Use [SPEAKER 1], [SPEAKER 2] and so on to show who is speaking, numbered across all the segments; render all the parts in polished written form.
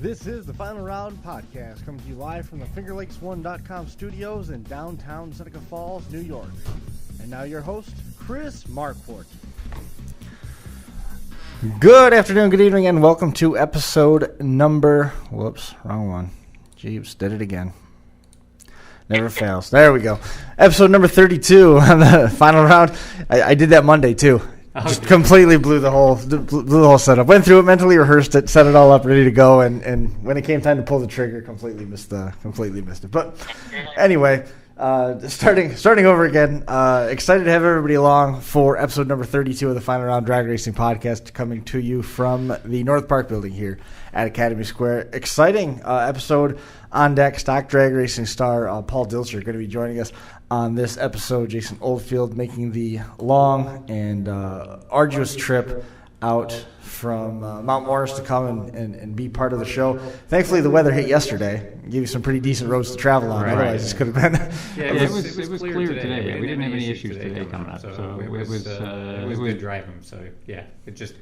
[SPEAKER 1] This is the Final Round Podcast, coming to you live from the FingerLakes1.com studios in downtown Seneca Falls, New York. And now your host, Chris Marquardt. Good afternoon, good evening, and welcome to episode number... Whoops, wrong one. Jeeves, did it again. Never fails. There we go. Episode number 32 on the Final Round. I did that Monday, too. Just completely blew the whole setup. Went through it, mentally rehearsed it, set it all up, ready to go, and when it came time to pull the trigger, completely missed it. But anyway, starting over again. Excited to have everybody along for episode number 32 of the Final Round Drag Racing Podcast, coming to you from the North Park building here at Academy Square. Exciting episode on deck. Stock drag racing star Paul Dilcher going to be joining us on this episode. Jason Oldfield making the long and arduous trip out from Mount Morris to come and be part of the show. Thankfully, the weather hit yesterday. Gave you some pretty decent roads to travel on. Right. Otherwise, this could have been...
[SPEAKER 2] It was clear today. We didn't have any issues today coming up. So it was good driving. So, yeah, it just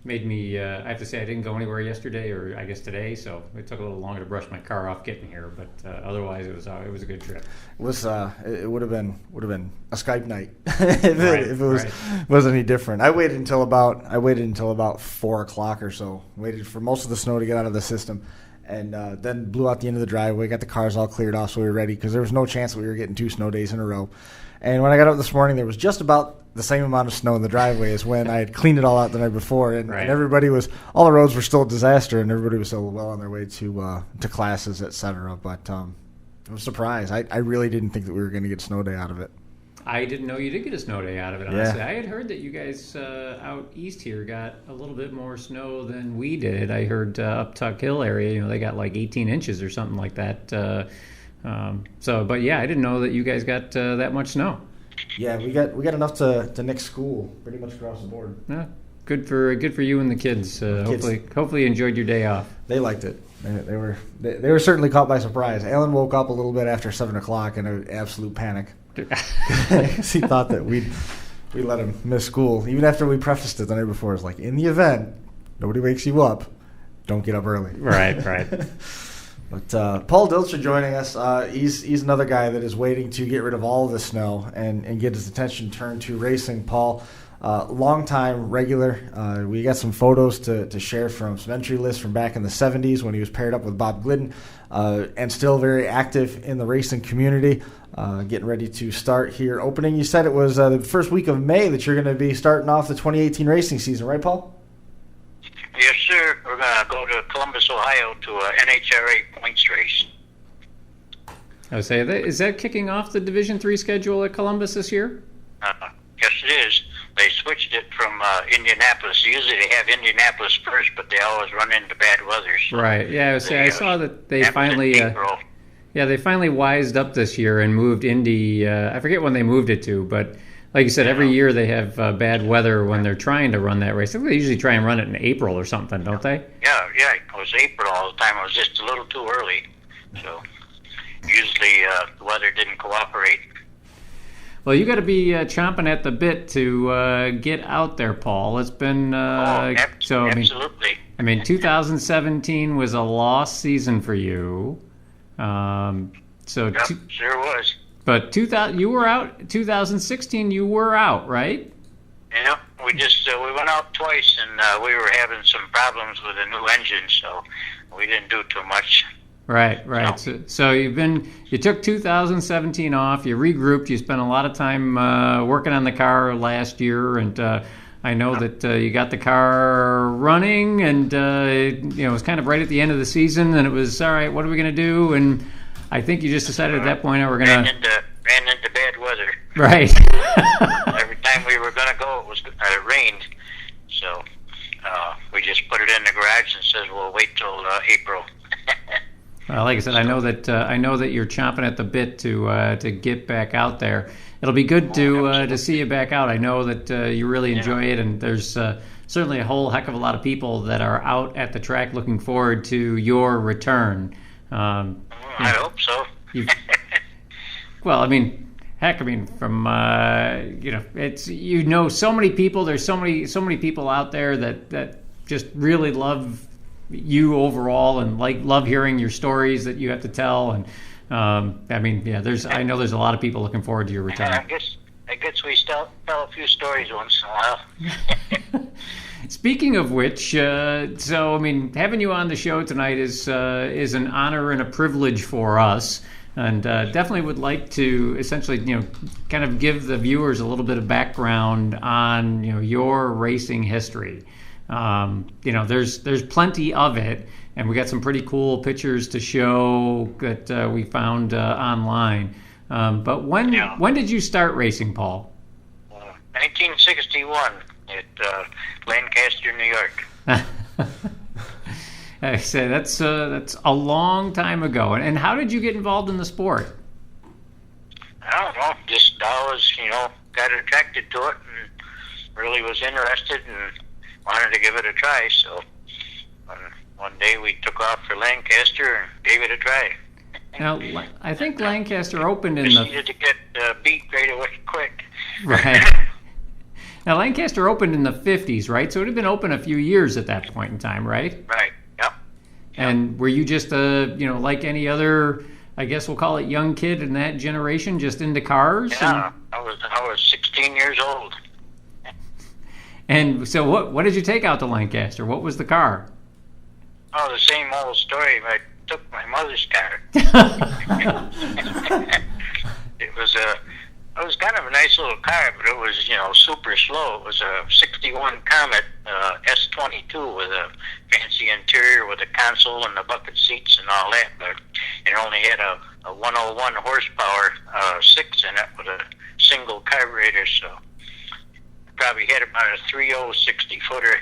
[SPEAKER 2] made me... I have to say I didn't go anywhere yesterday or I guess today, so it took a little longer to brush my car off getting here. But otherwise, it was a good trip. It would have been a Skype night if it was any different. I waited until about 4 o'clock or so. Waited for most of the snow to get out of the system, and then blew out the end of the driveway. Got the cars all cleared off, so we were ready because there was no chance that we were getting 2 snow days in a row. And when I got up this morning, there was just about the same amount of snow in the driveway as when I had cleaned it all out the night before, and all the roads were still a disaster, and everybody was still well on their way to classes, etc. But I was surprised. I really didn't think that we were going to get a snow day out of it. I didn't know you did get a snow day out of it, honestly. Yeah. I had heard that you guys out east here got a little bit more snow than we did. I heard up Tuck Hill area, they got like 18 inches or something like that. But yeah, I didn't know that you guys got that much snow. Yeah, we got enough to next school pretty much across the board. Yeah, good for you and the kids. Hopefully you enjoyed your day off. They liked it. They were certainly caught by surprise. Alan woke up a little bit after 7 o'clock in an absolute panic. He thought that we let him miss school. Even after we prefaced it the night before, it's like, in the event nobody wakes you up, don't get up early. Right. But Paul Dilcher joining us. He's another guy that is waiting to get rid of all of the snow and get his attention turned to racing. Paul, long-time regular. We got some photos to share from some entry lists from back in the 70s when he was paired up with Bob Glidden, and still very active in the racing community. Getting ready to start here. Opening, you said it was the first week of May that you're going to be starting off the 2018 racing season, right, Paul?
[SPEAKER 3] Yes, sir. We're going to go to Columbus, Ohio to a NHRA points race.
[SPEAKER 2] I would say, is that kicking off the Division III schedule at Columbus this year?
[SPEAKER 3] Yes, it is. They switched it from Indianapolis. Usually they have Indianapolis first, but they always run into bad weather. So
[SPEAKER 2] right. Yeah, I saw that they finally... they finally wised up this year and moved Indy. I forget when they moved it to, but... Like you said, every year they have bad weather when they're trying to run that race. I think they usually try and run it in April or something, don't they?
[SPEAKER 3] Yeah, it was April all the time. It was just a little too early. So usually the weather didn't cooperate.
[SPEAKER 2] Well, you got to be chomping at the bit to get out there, Paul. It's been...
[SPEAKER 3] absolutely.
[SPEAKER 2] 2017 was a lost season for you.
[SPEAKER 3] Sure was.
[SPEAKER 2] But you were out. 2016, you were out, right?
[SPEAKER 3] Yeah, we went out twice, and we were having some problems with a new engine, so we didn't do too much.
[SPEAKER 2] Right. So you took 2017 off. You regrouped. You spent a lot of time working on the car last year, and I know that you got the car running, and it was kind of right at the end of the season, and it was all right. What are we going to do? And I think you just decided at that point we're going to...
[SPEAKER 3] Ran into bad weather.
[SPEAKER 2] Right.
[SPEAKER 3] Every time we were going to go, it rained. So we just put it in the garage and said, we'll wait till April.
[SPEAKER 2] Well, like I said, I know that you're chomping at the bit to get back out there. It'll be good to see you back out. I know that you really enjoy it, and there's certainly a whole heck of a lot of people that are out at the track looking forward to your return.
[SPEAKER 3] I hope so.
[SPEAKER 2] From it's so many people. There's so many people out there that just really love you overall, and love hearing your stories that you have to tell. And I know there's a lot of people looking forward to your return.
[SPEAKER 3] I guess we still tell a few stories once in a while.
[SPEAKER 2] Speaking of which, having you on the show tonight is an honor and a privilege for us, and definitely would like to essentially, kind of give the viewers a little bit of background on, your racing history. There's plenty of it, and we got some pretty cool pictures to show that we found online. But when did you start racing, Paul?
[SPEAKER 3] 1961 at Lancaster, New York.
[SPEAKER 2] I say that's a long time ago. And how did you get involved in the sport?
[SPEAKER 3] I don't know. Just always, got attracted to it and really was interested and wanted to give it a try. So one day we took off for Lancaster and gave it a try.
[SPEAKER 2] Now, I think Lancaster opened in
[SPEAKER 3] Proceeded to get beat right away quick.
[SPEAKER 2] Right. Now, Lancaster opened in the 50s, right? So it had been open a few years at that point in time, right?
[SPEAKER 3] Right, yep.
[SPEAKER 2] And were you just, like any other, I guess we'll call it young kid in that generation, just into cars?
[SPEAKER 3] Yeah, I was 16 years old.
[SPEAKER 2] And so what did you take out to Lancaster? What was the car?
[SPEAKER 3] Oh, the same old story. I took my mother's car. It was kind of a nice little car, but it was, super slow. It was a 61 Comet S22 with a fancy interior with a console and the bucket seats and all that, but it only had a 101 horsepower 6 in it with a single carburetor, so probably had about a 3.0 60-footer.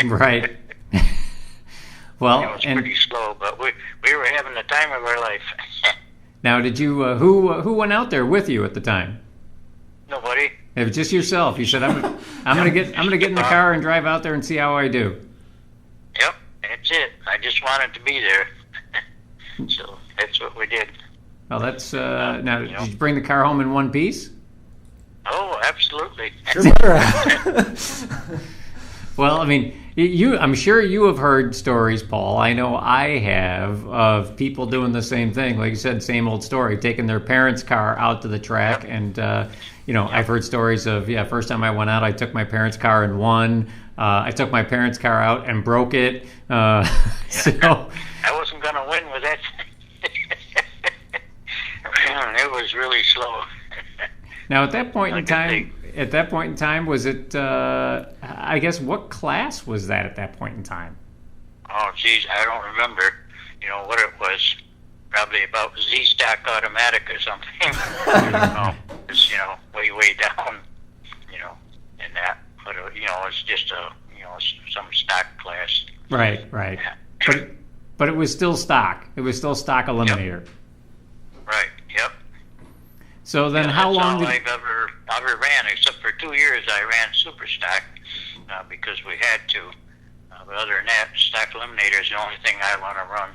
[SPEAKER 2] Right. Well,
[SPEAKER 3] it was pretty slow, but we were having the time of our life.
[SPEAKER 2] Now, did you who went out there with you at the time?
[SPEAKER 3] Nobody.
[SPEAKER 2] It was just yourself. You said, "I'm gonna get in the car and drive out there and see how I do."
[SPEAKER 3] Yep, that's it. I just wanted to be there, so that's what we did.
[SPEAKER 2] Well, that's now. Did you bring the car home in one piece?
[SPEAKER 3] Oh, absolutely.
[SPEAKER 2] Well, I'm sure you have heard stories, Paul. I know I have, of people doing the same thing. Like you said, same old story, taking their parents' car out to the track. Yep. And, I've heard stories of, first time I went out, I took my parents' car and won. I took my parents' car out and broke it. So
[SPEAKER 3] I wasn't going to win with that. It was really slow.
[SPEAKER 2] Now, at that point in time, was it, I guess, what class was that at that point in time?
[SPEAKER 3] Oh, geez, I don't remember, what it was. Probably about Z-Stock automatic or something. I don't know. It's, way down, in that. But, it's just some stock class.
[SPEAKER 2] Right. But it was still stock. It was still stock eliminator.
[SPEAKER 3] Yep. Right, yep.
[SPEAKER 2] So then how long did...
[SPEAKER 3] I've ever ran, except for 2 years I ran super stock because we had to. But other than that, stock eliminator is the only thing I want to run.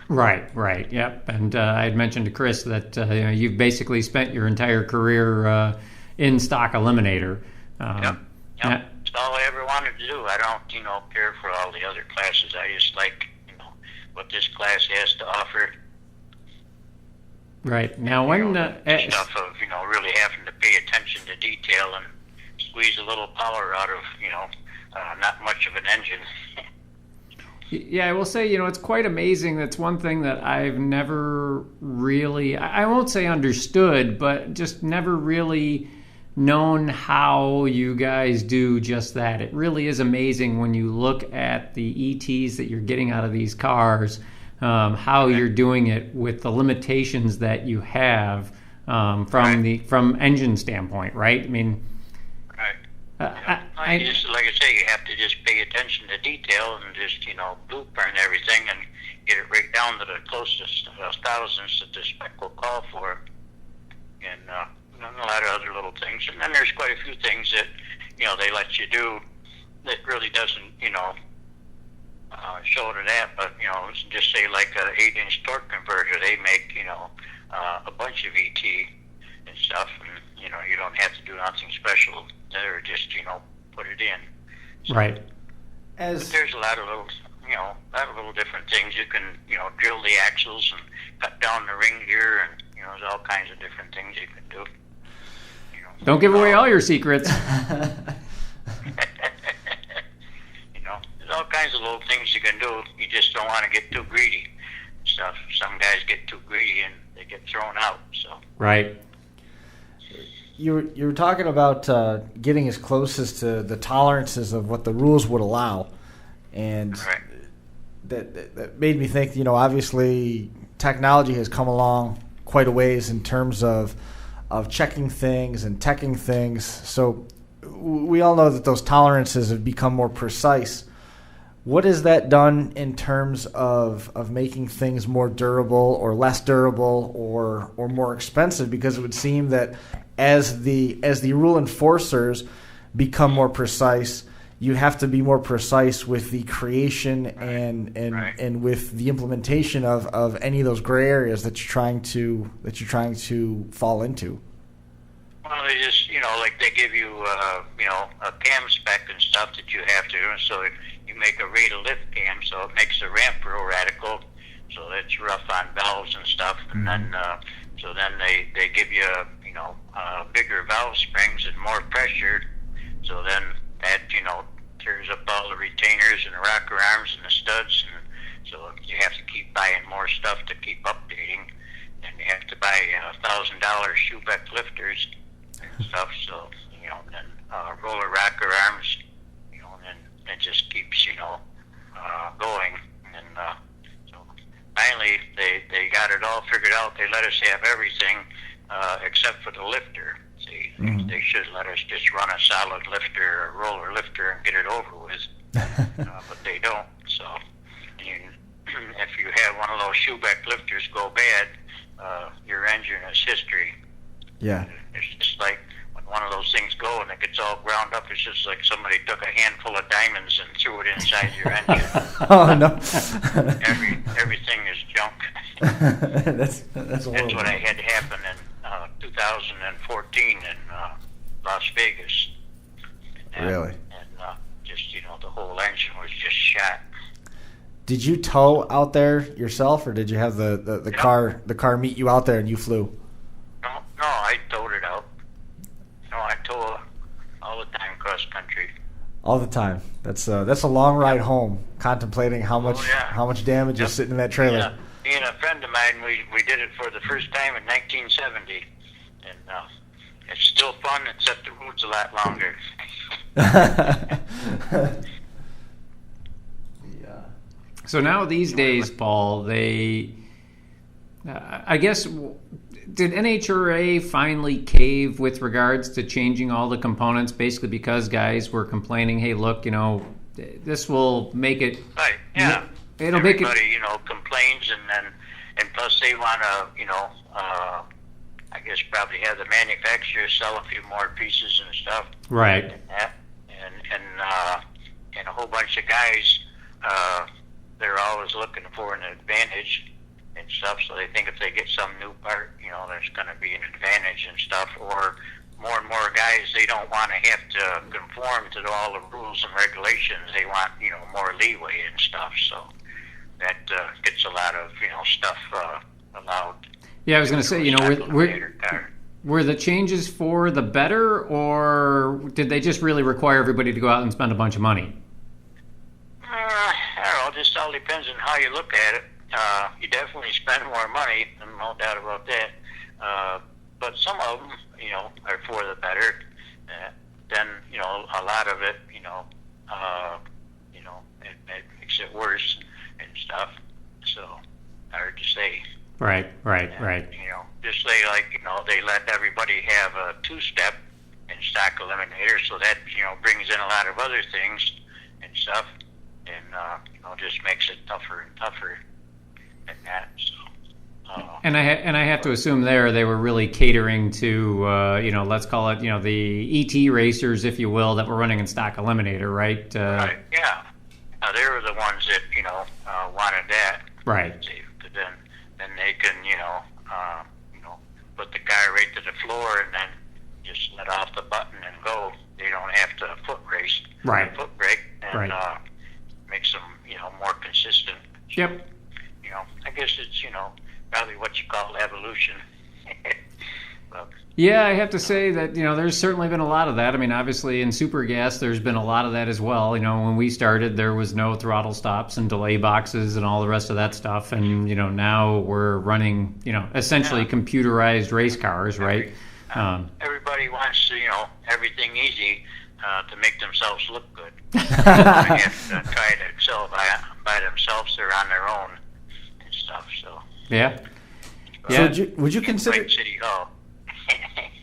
[SPEAKER 2] Right, yep. And I had mentioned to Chris that you've basically spent your entire career in stock eliminator.
[SPEAKER 3] Yep. That's all I ever wanted to do. I don't, care for all the other classes. I just like, what this class has to offer.
[SPEAKER 2] Right. Now, when...
[SPEAKER 3] stuff of, really having to pay attention to detail and squeeze a little power out of, not much of an engine.
[SPEAKER 2] Yeah, I will say, it's quite amazing. That's one thing that I've never really, I won't say understood, but just never really known how you guys do just that. It really is amazing when you look at the ETs that you're getting out of these cars, how you're doing it with the limitations that you have from engine standpoint, right?
[SPEAKER 3] I just, like I say, you have to just pay attention to detail and just, blueprint everything and get it right down to the closest thousandths that the spec will call for. And a lot of other little things. And then there's quite a few things that, they let you do that really doesn't, show to that. But, just say like an 8-inch torque converter, they make, a bunch of ET and stuff. And, you don't have to do nothing special there, just, put it in. So,
[SPEAKER 2] right.
[SPEAKER 3] but there's a lot of little, a lot of little different things. You can, drill the axles and cut down the ring gear, and, there's all kinds of different things you can do.
[SPEAKER 2] Don't give away all your secrets.
[SPEAKER 3] There's all kinds of little things you can do. You just don't want to get too greedy. Stuff. Some guys get too greedy and they get thrown out. So.
[SPEAKER 2] Right.
[SPEAKER 1] You were talking about getting as close as to the tolerances of what the rules would allow, and
[SPEAKER 3] right.
[SPEAKER 1] that made me think. Obviously, technology has come along quite a ways in terms of checking things and teching things. So we all know that those tolerances have become more precise. What has that done in terms of making things more durable or less durable or more expensive? Because it would seem that as the rule enforcers become more precise, you have to be more precise with the creation and with the implementation of any of those gray areas that you're trying to fall into.
[SPEAKER 3] Well, they just, like they give you, a cam spec and stuff that you have to do. So you make a rate of lift cam, so it makes the ramp real radical. So that's rough on valves and stuff. And then, so then they give you, bigger valve springs and more pressure. So then that, tears up all the retainers and the rocker arms and the studs. And so you have to keep buying more stuff to keep updating. And you have to buy $1,000 Schubeck lifters and stuff. So, then roller rocker arms, and then it just keeps, going. And so finally they got it all figured out. They let us have everything except for the lifter. See, they should let us just run a solid lifter or roller lifter and get it over with. But they don't. So if you have one of those Schubeck lifters go bad, your engine is history.
[SPEAKER 1] Yeah.
[SPEAKER 3] It's just like when one of those things go and it gets all ground up, it's just like somebody took a handful of diamonds and threw it inside your engine.
[SPEAKER 1] Oh, no.
[SPEAKER 3] Everything is junk.
[SPEAKER 1] That's
[SPEAKER 3] what I had happen in 2014 in Las Vegas.
[SPEAKER 1] Really?
[SPEAKER 3] And just, the whole engine was just shot.
[SPEAKER 1] Did you tow out there yourself, or did you have the car meet you out there and you flew?
[SPEAKER 3] No, I towed it out. No, I tow all the time cross country.
[SPEAKER 1] All the time. That's a long ride home. Contemplating how much damage is sitting in that trailer.
[SPEAKER 3] Yeah. Me and a friend of mine, we did it for the first time in 1970, and it's still fun, except the road's a lot longer.
[SPEAKER 1] Yeah.
[SPEAKER 2] So now these days, Paul, they, I guess, did NHRA finally cave with regards to changing all the components, basically because guys were complaining, hey, look, this will make it...
[SPEAKER 3] Right, yeah.
[SPEAKER 2] It'll
[SPEAKER 3] Everybody,
[SPEAKER 2] make it...
[SPEAKER 3] complains, and plus they want to, I guess probably have the manufacturer sell a few more pieces and stuff.
[SPEAKER 2] Right.
[SPEAKER 3] And a whole bunch of guys, they're always looking for an advantage and stuff, so they think if they get some new part, there's going to be an advantage and stuff, or more and more guys, they don't want to have to conform to all the rules and regulations. They want, more leeway and stuff, so that gets a lot of, stuff allowed.
[SPEAKER 2] Yeah, I was going to say, were the changes for the better, or did they just really require everybody to go out and spend a bunch of money?
[SPEAKER 3] I don't know. It just all depends on how you look at it. You definitely spend more money, no doubt about that. But some of them, are for the better. Then, a lot of it, it makes it worse and stuff. So, hard to say.
[SPEAKER 2] Right.
[SPEAKER 3] Just say they let everybody have a two-step in stock eliminator, so that, brings in a lot of other things and stuff, and, just makes it tougher and tougher and that, so.
[SPEAKER 2] And I have to assume they were really catering to, let's call it, the ET racers, if you will, that were running in stock eliminator, right?
[SPEAKER 3] Right, yeah. They were the ones that, wanted that.
[SPEAKER 2] Right.
[SPEAKER 3] See, but then they can, put the guy right to the floor and then just let off the button and go. They don't have to foot race.
[SPEAKER 2] Right.
[SPEAKER 3] Foot brake and
[SPEAKER 2] right.
[SPEAKER 3] Makes them, more guess it's, probably what you call evolution. Well,
[SPEAKER 2] Yeah, I have to say that, there's certainly been a lot of that. I mean, obviously in super gas, there's been a lot of that as well. When we started, there was no throttle stops and delay boxes and all the rest of that stuff. And, now we're running, essentially computerized race cars, right?
[SPEAKER 3] Everybody wants, everything easy to make themselves look good. They have to try to excel by themselves. They're on their own and stuff. So
[SPEAKER 2] Yeah.
[SPEAKER 1] So would you consider
[SPEAKER 3] City Hall?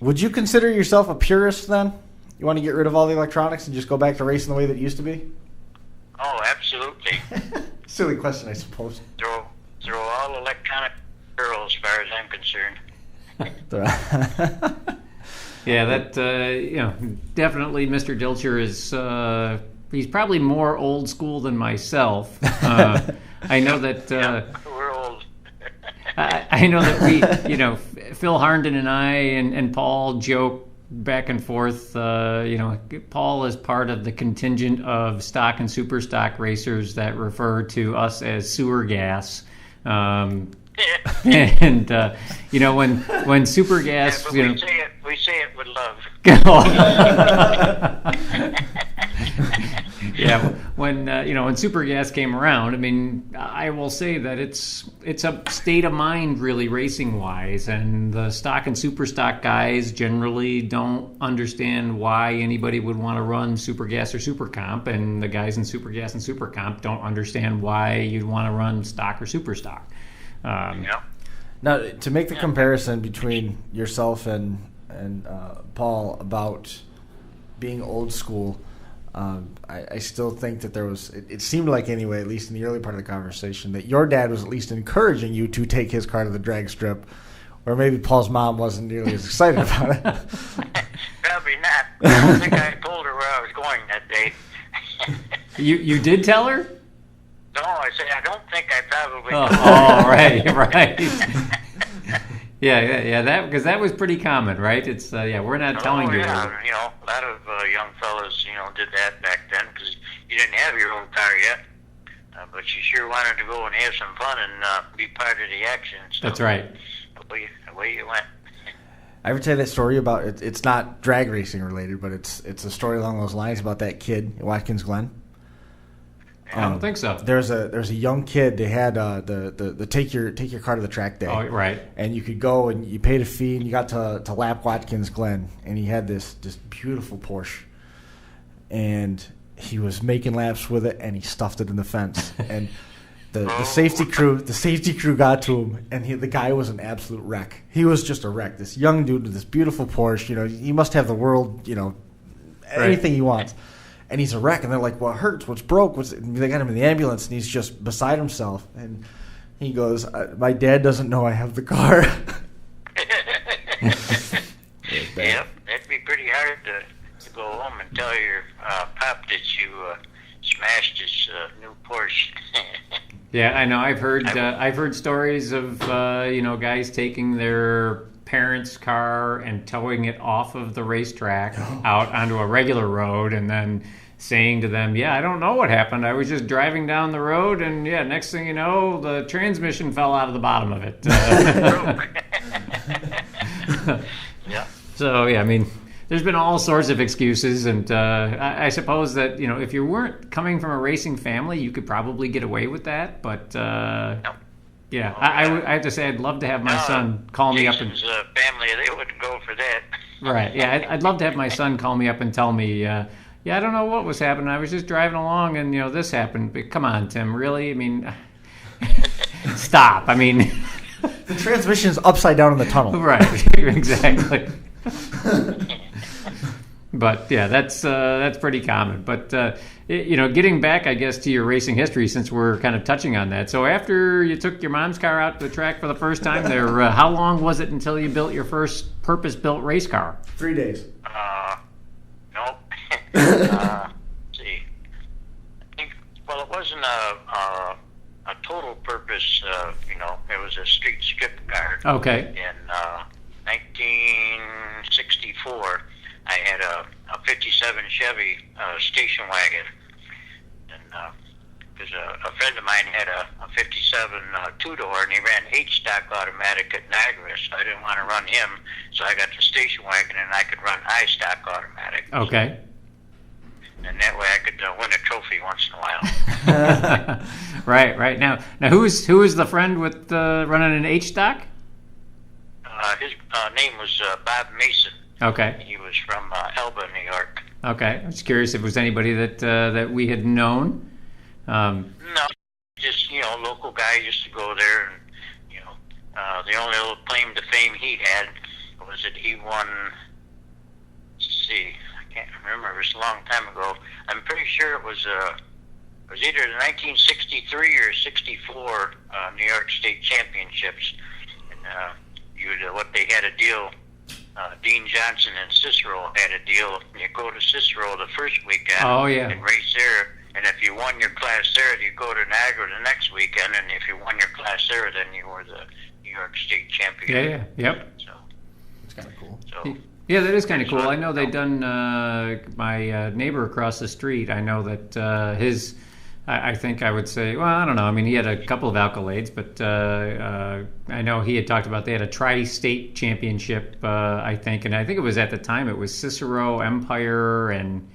[SPEAKER 1] Would you consider yourself a purist then? You want to get rid of all the electronics and just go back to racing the way that it used to be?
[SPEAKER 3] Oh, absolutely.
[SPEAKER 1] Silly question, I suppose.
[SPEAKER 3] Throw all electronic girls, as far as I'm concerned.
[SPEAKER 2] Yeah, that, definitely Mr. Dilcher is, he's probably more old school than myself. I know that...
[SPEAKER 3] We're old.
[SPEAKER 2] I know that we, Phil Harnden and I and Paul joke back and forth. Paul is part of the contingent of stock and super stock racers that refer to us as sewer gas. And when super gas,
[SPEAKER 3] we say it with love.
[SPEAKER 2] Yeah, when super gas came around, I mean, I will say that it's a state of mind really racing wise, and the stock and super stock guys generally don't understand why anybody would want to run super gas or super comp, and the guys in super gas and super comp don't understand why you'd want to run stock or super stock.
[SPEAKER 3] Yeah.
[SPEAKER 1] Now, to make the comparison between yourself and Paul about being old school, I still think that there was, it seemed like anyway, at least in the early part of the conversation, that your dad was at least encouraging you to take his car to the drag strip, or maybe Paul's mom wasn't nearly as excited about it.
[SPEAKER 3] Probably not. I don't think I told her where I was going that day.
[SPEAKER 2] You did tell her?
[SPEAKER 3] No, I said I don't think I probably told her.
[SPEAKER 2] Right. Yeah. That because that was pretty common, right? It's we're not telling you.
[SPEAKER 3] Yeah, a lot of young fellas, did that back then because you didn't have your own car yet, but you sure wanted to go and have some fun and be part of the action. So
[SPEAKER 2] That's right.
[SPEAKER 3] Away you went.
[SPEAKER 1] I ever tell you that story about it? It's not drag racing related, but it's a story along those lines about that kid at Watkins Glen.
[SPEAKER 2] I don't think so.
[SPEAKER 1] There's a young kid. They had the take your car to the track day.
[SPEAKER 2] Oh, right.
[SPEAKER 1] And you could go and you paid a fee and you got to lap Watkins Glen, and he had this beautiful Porsche, and he was making laps with it, and he stuffed it in the fence, and the safety crew got to him, and the guy was an absolute wreck. He was just a wreck. This young dude with this beautiful Porsche. He must have the world. Anything he wants. And he's a wreck, and they're like, "What hurts? What's broke?" They got him in the ambulance, and he's just beside himself. And he goes, "My dad doesn't know I have the car."
[SPEAKER 3] Yeah, that'd be pretty hard to go home and tell your pop that you smashed his new Porsche.
[SPEAKER 2] Yeah, I know. I've heard stories of guys taking their parents' car and towing it off of the racetrack out onto a regular road, and then saying to them, "Yeah, I don't know what happened. I was just driving down the road, and next thing you know, the transmission fell out of the bottom of it."
[SPEAKER 3] Yeah.
[SPEAKER 2] So I mean, there's been all sorts of excuses, and I suppose that if you weren't coming from a racing family, you could probably get away with that, but.
[SPEAKER 3] No.
[SPEAKER 2] Yeah, I have to say I'd love to have my son call me up and
[SPEAKER 3] family, they wouldn't go for that.
[SPEAKER 2] Right. Yeah, I'd love to have my son call me up and tell me, I don't know what was happening. I was just driving along and this happened. But come on, Tim, really? I mean, stop. I mean,
[SPEAKER 1] the transmission's upside down in the tunnel.
[SPEAKER 2] Right. Exactly. But yeah, that's pretty common. But getting back, I guess, to your racing history, since we're kind of touching on that. So after you took your mom's car out to the track for the first time, how long was it until you built your first purpose-built race car?
[SPEAKER 1] 3 days.
[SPEAKER 3] Nope. Let's see. I think, well, it wasn't a total purpose. It was a street skip car.
[SPEAKER 2] Okay.
[SPEAKER 3] In 1964. I had a 57 Chevy station wagon, and because a friend of mine had a 57 two-door, and he ran H-stock automatic at Niagara, so I didn't want to run him, so I got the station wagon, and I could run I-stock automatic.
[SPEAKER 2] Okay.
[SPEAKER 3] And that way I could win a trophy once in a while.
[SPEAKER 2] Right. Now who is the friend with running an H-stock?
[SPEAKER 3] His name was Bob Mason.
[SPEAKER 2] Okay.
[SPEAKER 3] He was from Elba, New York.
[SPEAKER 2] Okay. I was curious if it was anybody that we had known.
[SPEAKER 3] No, just, local guy used to go there, and, the only little claim to fame he had was that he won, I can't remember, it was a long time ago. I'm pretty sure it was either the 1963 or 64 New York State Championships. And what they had a deal, Dean Johnson and Cicero had a deal. You go to Cicero the first weekend and race there. And if you won your class there, you go to Niagara the next weekend. And if you won your class there, then you were the New York State champion.
[SPEAKER 2] Yep.
[SPEAKER 3] So
[SPEAKER 1] It's kind of cool.
[SPEAKER 3] So,
[SPEAKER 2] yeah, that is kind of cool. I know they've done my neighbor across the street. I know that his, I think I would say, well, I don't know. I mean, he had a couple of accolades, but I know he had talked about they had a tri-state championship, I think. And I think it was at the time, it was Cicero, Empire, and,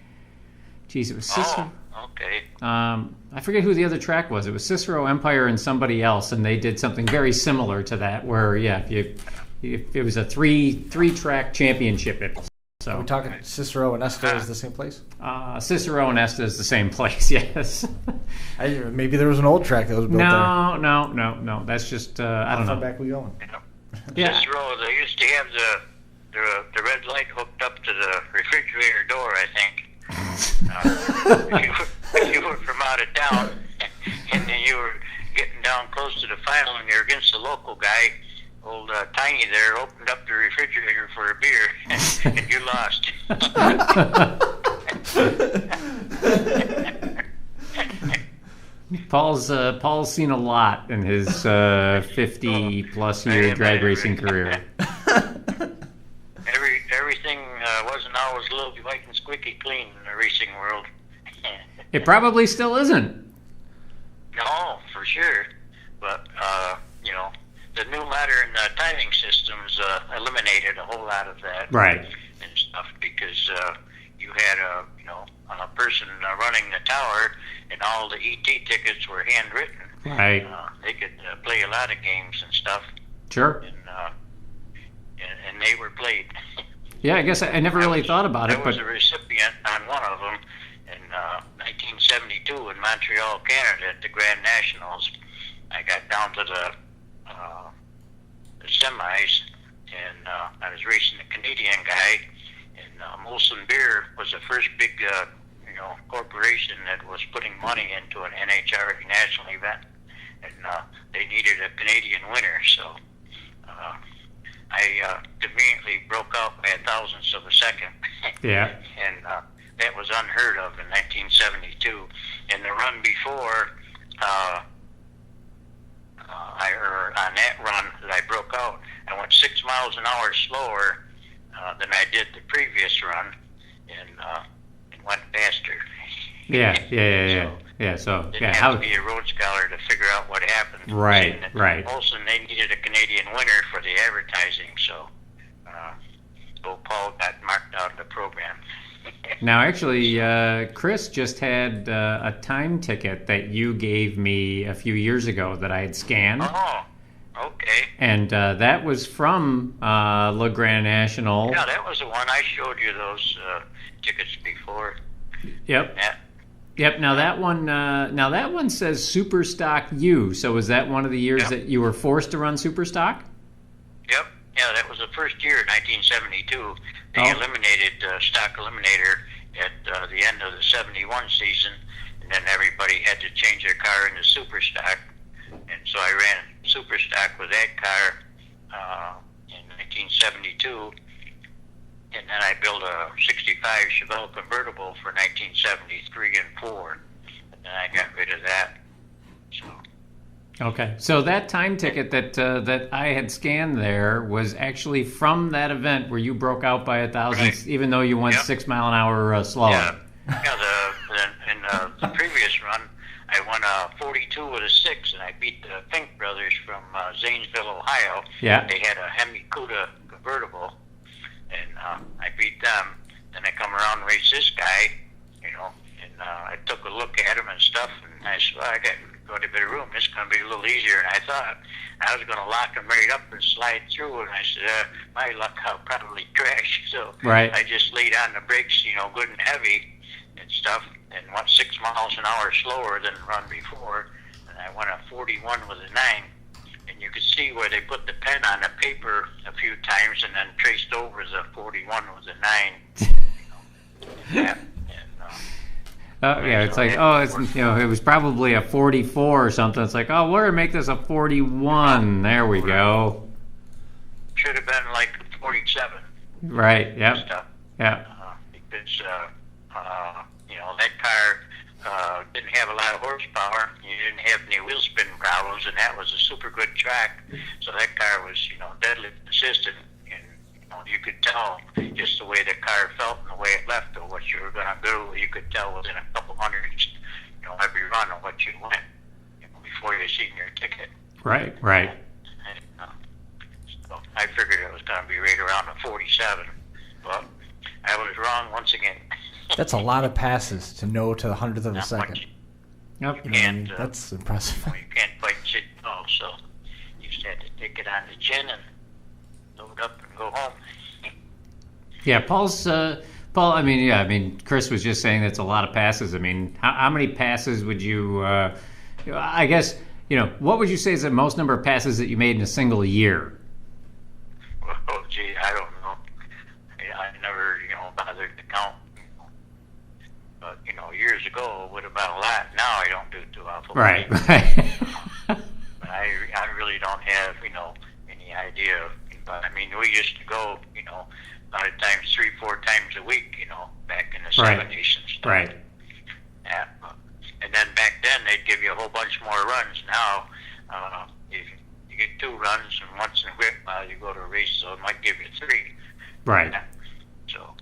[SPEAKER 2] geez, it was Cicero.
[SPEAKER 3] Okay.
[SPEAKER 2] I forget who the other track was. It was Cicero, Empire, and somebody else, and they did something very similar to that. Where if it was a three track championship. So
[SPEAKER 1] Are we talking Cicero and Esta is the same place?
[SPEAKER 2] Cicero and Esta is the same place. Yes.
[SPEAKER 1] Maybe there was an old track that was built there.
[SPEAKER 2] No. That's just I don't know.
[SPEAKER 1] How far back we going?
[SPEAKER 2] Yeah.
[SPEAKER 3] Cicero, they used to have the red light hooked up to the refrigerator door, I think. If you were from out of town, and then you were getting down close to the final, and you're against the local guy, old Tiny there opened up the refrigerator for a beer, and you lost.
[SPEAKER 2] Paul's seen a lot in his 50-plus year drag racing career.
[SPEAKER 3] Everything wasn't always little white and squeaky clean in the racing world.
[SPEAKER 2] It probably still isn't.
[SPEAKER 3] No, for sure. But, the new modern timing systems eliminated a whole lot of that.
[SPEAKER 2] Right.
[SPEAKER 3] And stuff, because you had a person running the tower, and all the ET tickets were handwritten.
[SPEAKER 2] Right.
[SPEAKER 3] They could play a lot of games and stuff.
[SPEAKER 2] Sure.
[SPEAKER 3] And they were played.
[SPEAKER 2] Yeah, I guess I never really thought about it.
[SPEAKER 3] I was a recipient on one of them in 1972 in Montreal, Canada, at the Grand Nationals. I got down to the semis, and I was racing a Canadian guy, and Molson Beer was the first big, corporation that was putting money into an NHRA national event, and they needed a Canadian winner, so I conveniently broke out by 1,000ths of a second.
[SPEAKER 2] Yeah.
[SPEAKER 3] And that was unheard of in 1972. And the run before, on that run that I broke out, I went 6 miles an hour slower than I did the previous run, and went faster.
[SPEAKER 2] Yeah.
[SPEAKER 3] So didn't have to be a road scholar to figure out what happened.
[SPEAKER 2] Right.
[SPEAKER 3] Also, they needed a Canadian winner for the advertising, so Paul got marked out of the program.
[SPEAKER 2] Now, actually, Chris just had a time ticket that you gave me a few years ago that I had scanned.
[SPEAKER 3] Oh, okay.
[SPEAKER 2] And that was from Le Grand National.
[SPEAKER 3] Yeah, that was the one. I showed you those tickets before.
[SPEAKER 2] Yep. Yep. Now that one says Super Stock U. So was that one of the years that you were forced to run Super Stock?
[SPEAKER 3] Yep. Yeah, that was the first year, 1972. They eliminated Stock Eliminator at the end of the 71 season, and then everybody had to change their car into Super Stock. And so I ran Super Stock with that car in 1972. And then I built a 65 Chevelle convertible for 1973 and 4. And then I got rid of that. So.
[SPEAKER 2] Okay. So that time ticket that I had scanned there was actually from that event where you broke out by 1,000, even though you went 6 mile an hour slower.
[SPEAKER 3] Yeah. In the previous run, I won a 42 with a 6, and I beat the Fink brothers from Zanesville, Ohio.
[SPEAKER 2] Yeah.
[SPEAKER 3] They had a Hemi Cuda convertible, and I beat them. Then I come around and race this guy, and I took a look at him and stuff, and I said, well, I got quite a bit of room. This is going to be a little easier than I thought. I was going to lock him right up and slide through, and I said, my luck, I'll probably crash. So I just laid on the brakes, good and heavy and stuff, and went 6 miles an hour slower than the run before, and I went a 41 with a 9. And you could see where they put the pen on the paper a few times and then traced over the 41 with a 9.
[SPEAKER 2] It's like, it was probably a 44 or something. It's like, we're going to make this a 41. There we go.
[SPEAKER 3] Should have been like 47.
[SPEAKER 2] Right, yep. Yeah.
[SPEAKER 3] Because, that car didn't have a lot of horsepower. You didn't have any wheel spin problems, and that was a super good track. So that car was, deadly consistent. And, you could tell just the way the car felt and the way it left or what you were going to do. You could tell within a couple hundreds, every run of what you went before you seen your ticket.
[SPEAKER 2] Right.
[SPEAKER 3] And, so I figured it was going to be right around the 47. But I was wrong once again.
[SPEAKER 1] That's a lot of passes to know to the 100th of a second.
[SPEAKER 2] Yep.
[SPEAKER 1] That's impressive.
[SPEAKER 3] You can't fight shit, so you just had to take it on the chin and load up and go home.
[SPEAKER 2] Yeah, Paul. Chris was just saying that's a lot of passes. I mean, how many passes would you? I guess what would you say is the most number of passes that you made in a single year?
[SPEAKER 3] Oh, gee, I don't know. I never, bothered to count. But years ago it would have been a lot. Now I don't do too awful.
[SPEAKER 2] Right.
[SPEAKER 3] But I really don't have any idea. But we used to go a lot of times 3-4 times a week back in the 70s and stuff.
[SPEAKER 2] Right.
[SPEAKER 3] Yeah. And then back then they'd give you a whole bunch more runs. Now you get 2 runs, and once in a while you go to a race, so it might give you 3.
[SPEAKER 2] Right.
[SPEAKER 3] Yeah. So.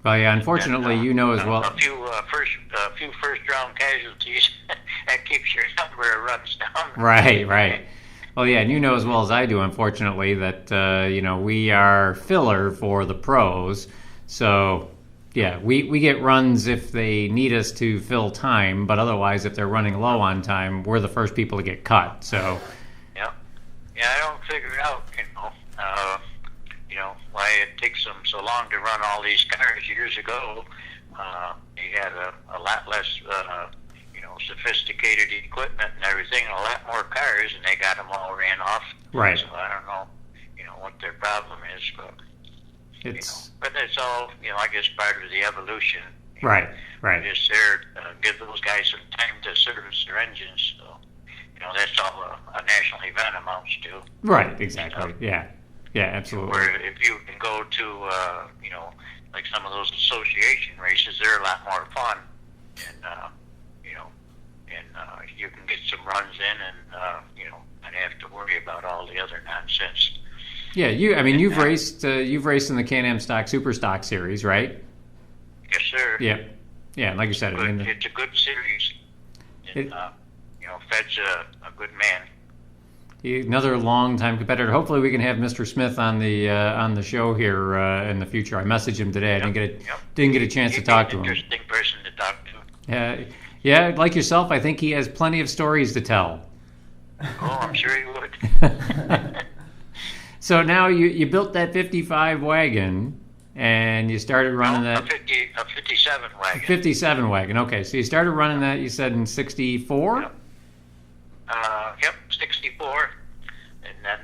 [SPEAKER 2] Well, yeah. Unfortunately, as well.
[SPEAKER 3] A few first round casualties that keeps your number of runs down.
[SPEAKER 2] Right. Well, yeah, and as well as I do, unfortunately, that we are filler for the pros. So, yeah, we get runs if they need us to fill time, but otherwise, if they're running low on time, we're the first people to get cut. So.
[SPEAKER 3] Yeah, I don't figure out, why it takes them so long to run all these cars. Years ago, they had a lot less, sophisticated equipment and everything, and a lot more cars, and they got them all ran off.
[SPEAKER 2] Right.
[SPEAKER 3] So I don't know, what their problem is, but but it's all, I guess, part of the evolution.
[SPEAKER 2] Right.
[SPEAKER 3] Just there, give those guys some time to service their engines. So, that's all a national event amounts to.
[SPEAKER 2] Right. Exactly. Yeah, absolutely.
[SPEAKER 3] Where if you can go to, like some of those association races, they're a lot more fun, and you can get some runs in, and not have to worry about all the other nonsense.
[SPEAKER 2] Yeah, you've raced in the Can-Am Stock Super Stock series, right?
[SPEAKER 3] Yes, sir.
[SPEAKER 2] Yeah. Like you said,
[SPEAKER 3] it's a good series. And, Fed's a good man.
[SPEAKER 2] Another long-time competitor. Hopefully, we can have Mr. Smith on the show here in the future. I messaged him today. I didn't get a chance to talk to him.
[SPEAKER 3] Interesting person to talk to.
[SPEAKER 2] Yeah, like yourself, I think he has plenty of stories to tell.
[SPEAKER 3] Oh, I'm sure he would.
[SPEAKER 2] So now you built that 55 wagon, and you started running that.
[SPEAKER 3] A 57 wagon.
[SPEAKER 2] 57 wagon. Okay, so you started running that. You said in '64.
[SPEAKER 3] Yep, 64, and then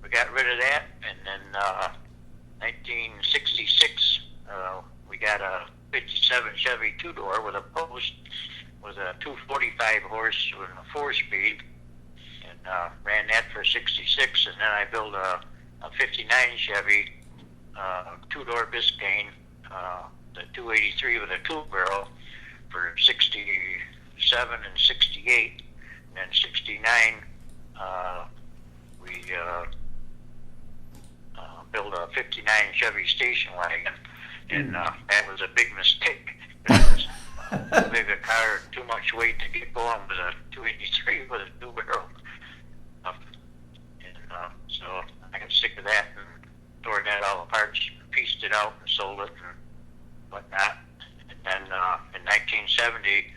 [SPEAKER 3] we got rid of that, and then 1966 we got a 57 Chevy 2-door with a post with a 245 horse with a 4-speed, and ran that for 66, and then I built a 59 Chevy 2-door Biscayne, the 283 with a 2-barrel for 67 and 68. And then 69, we built a 59 Chevy station wagon, and that was a big mistake. Because, too big a car, too much weight to get going with a 283 with a two barrel. So I got sick of that and tore that all apart, pieced it out and sold it and whatnot. And then in 1970,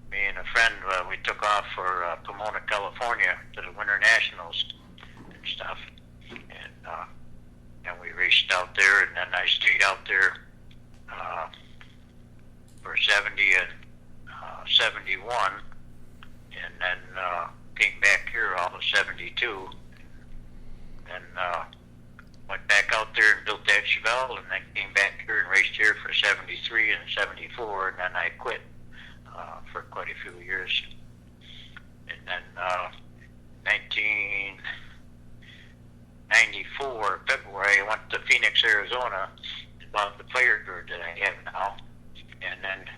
[SPEAKER 3] me and a friend, we took off for Pomona, California to the Winter Nationals and stuff. And we raced out there, and then I stayed out there for 70 and 71, and then came back here all of 72. And went back out there and built that Chevelle, and then came back here and raced here for 73 and 74, and then I quit for quite a few years. And then 1994, February, I went to Phoenix, Arizona, and bought the player grid that I have now, and then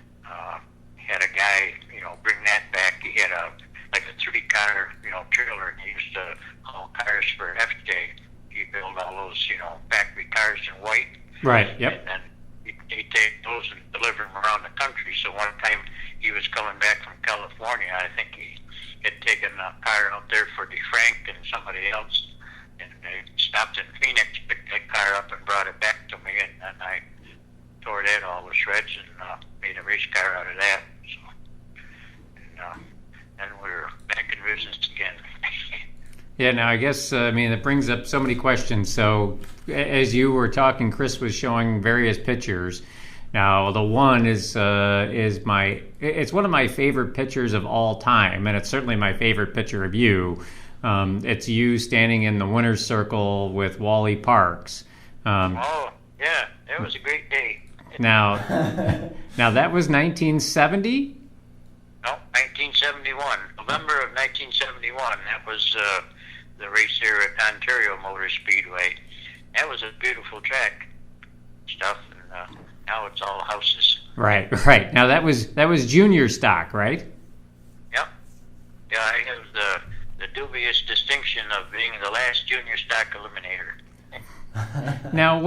[SPEAKER 3] had a guy, bring that back. He had a 3-car, trailer, and he used to haul cars for FJ. He built all those, factory cars in white.
[SPEAKER 2] Right, yep.
[SPEAKER 3] And then he'd take those and deliver them around the country. So one time he was coming back from California. I think he had taken a car out there for DeFrank and somebody else. And they stopped in Phoenix, picked that car up and brought it back to me. And then I tore that all to shreds and made a race car out of that. So, and we were back in business again.
[SPEAKER 2] Yeah, now I guess, it brings up so many questions. So as you were talking, Chris was showing various pictures. Now, the one it's one of my favorite pictures of all time, and it's certainly my favorite picture of you. It's you standing in the winner's circle with Wally Parks.
[SPEAKER 3] Oh, yeah, that was a great day.
[SPEAKER 2] Now that was 1970?
[SPEAKER 3] No, 1971. November of 1971. That was the race here at Ontario Motor Speedway. That was a beautiful track stuff, and now it's all houses.
[SPEAKER 2] Right. Now that was junior stock, right?
[SPEAKER 3] Yep. Yeah, I have the dubious distinction of being the last junior stock eliminator.
[SPEAKER 2] Now,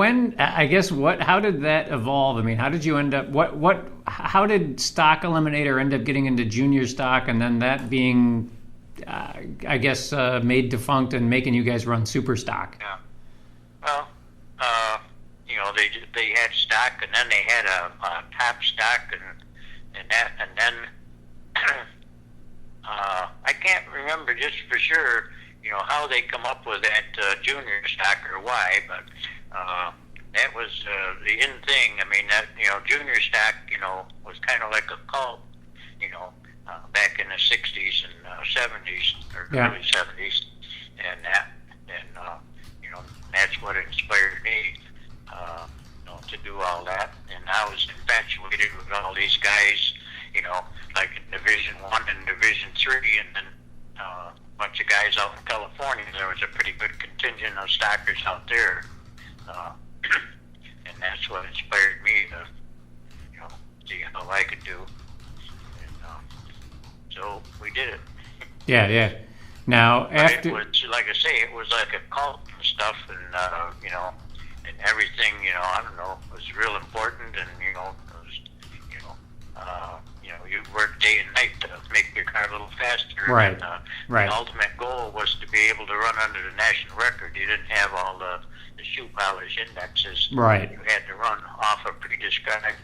[SPEAKER 2] how did that evolve? how did you end up, how did stock eliminator end up getting into junior stock, and then that being, made defunct and making you guys run super stock?
[SPEAKER 3] Yeah. Well, they had stock, and then they had a top stock, and then I can't remember just for sure, how they come up with that junior stock or why, but that was the in thing. That junior stock, was kind of like a cult, back in the 60s and 70s or early 70s, and that's what inspired me, to do all that. And I was infatuated with all these guys, like in Division 1 and Division 3, and then a bunch of guys out in California. There was a pretty good contingent of stockers out there, and that's what inspired me to, see how I could do. And so we did it.
[SPEAKER 2] Yeah. Now, after
[SPEAKER 3] it was, like I say, it was like a cult and stuff, and and everything, I don't know, was real important, and it was, you work day and night to make your car a little faster.
[SPEAKER 2] Right.
[SPEAKER 3] And,
[SPEAKER 2] right.
[SPEAKER 3] The ultimate goal was to be able to run under the national record. You didn't have all the shoe polish indexes.
[SPEAKER 2] Right.
[SPEAKER 3] You had to run off a pre-described,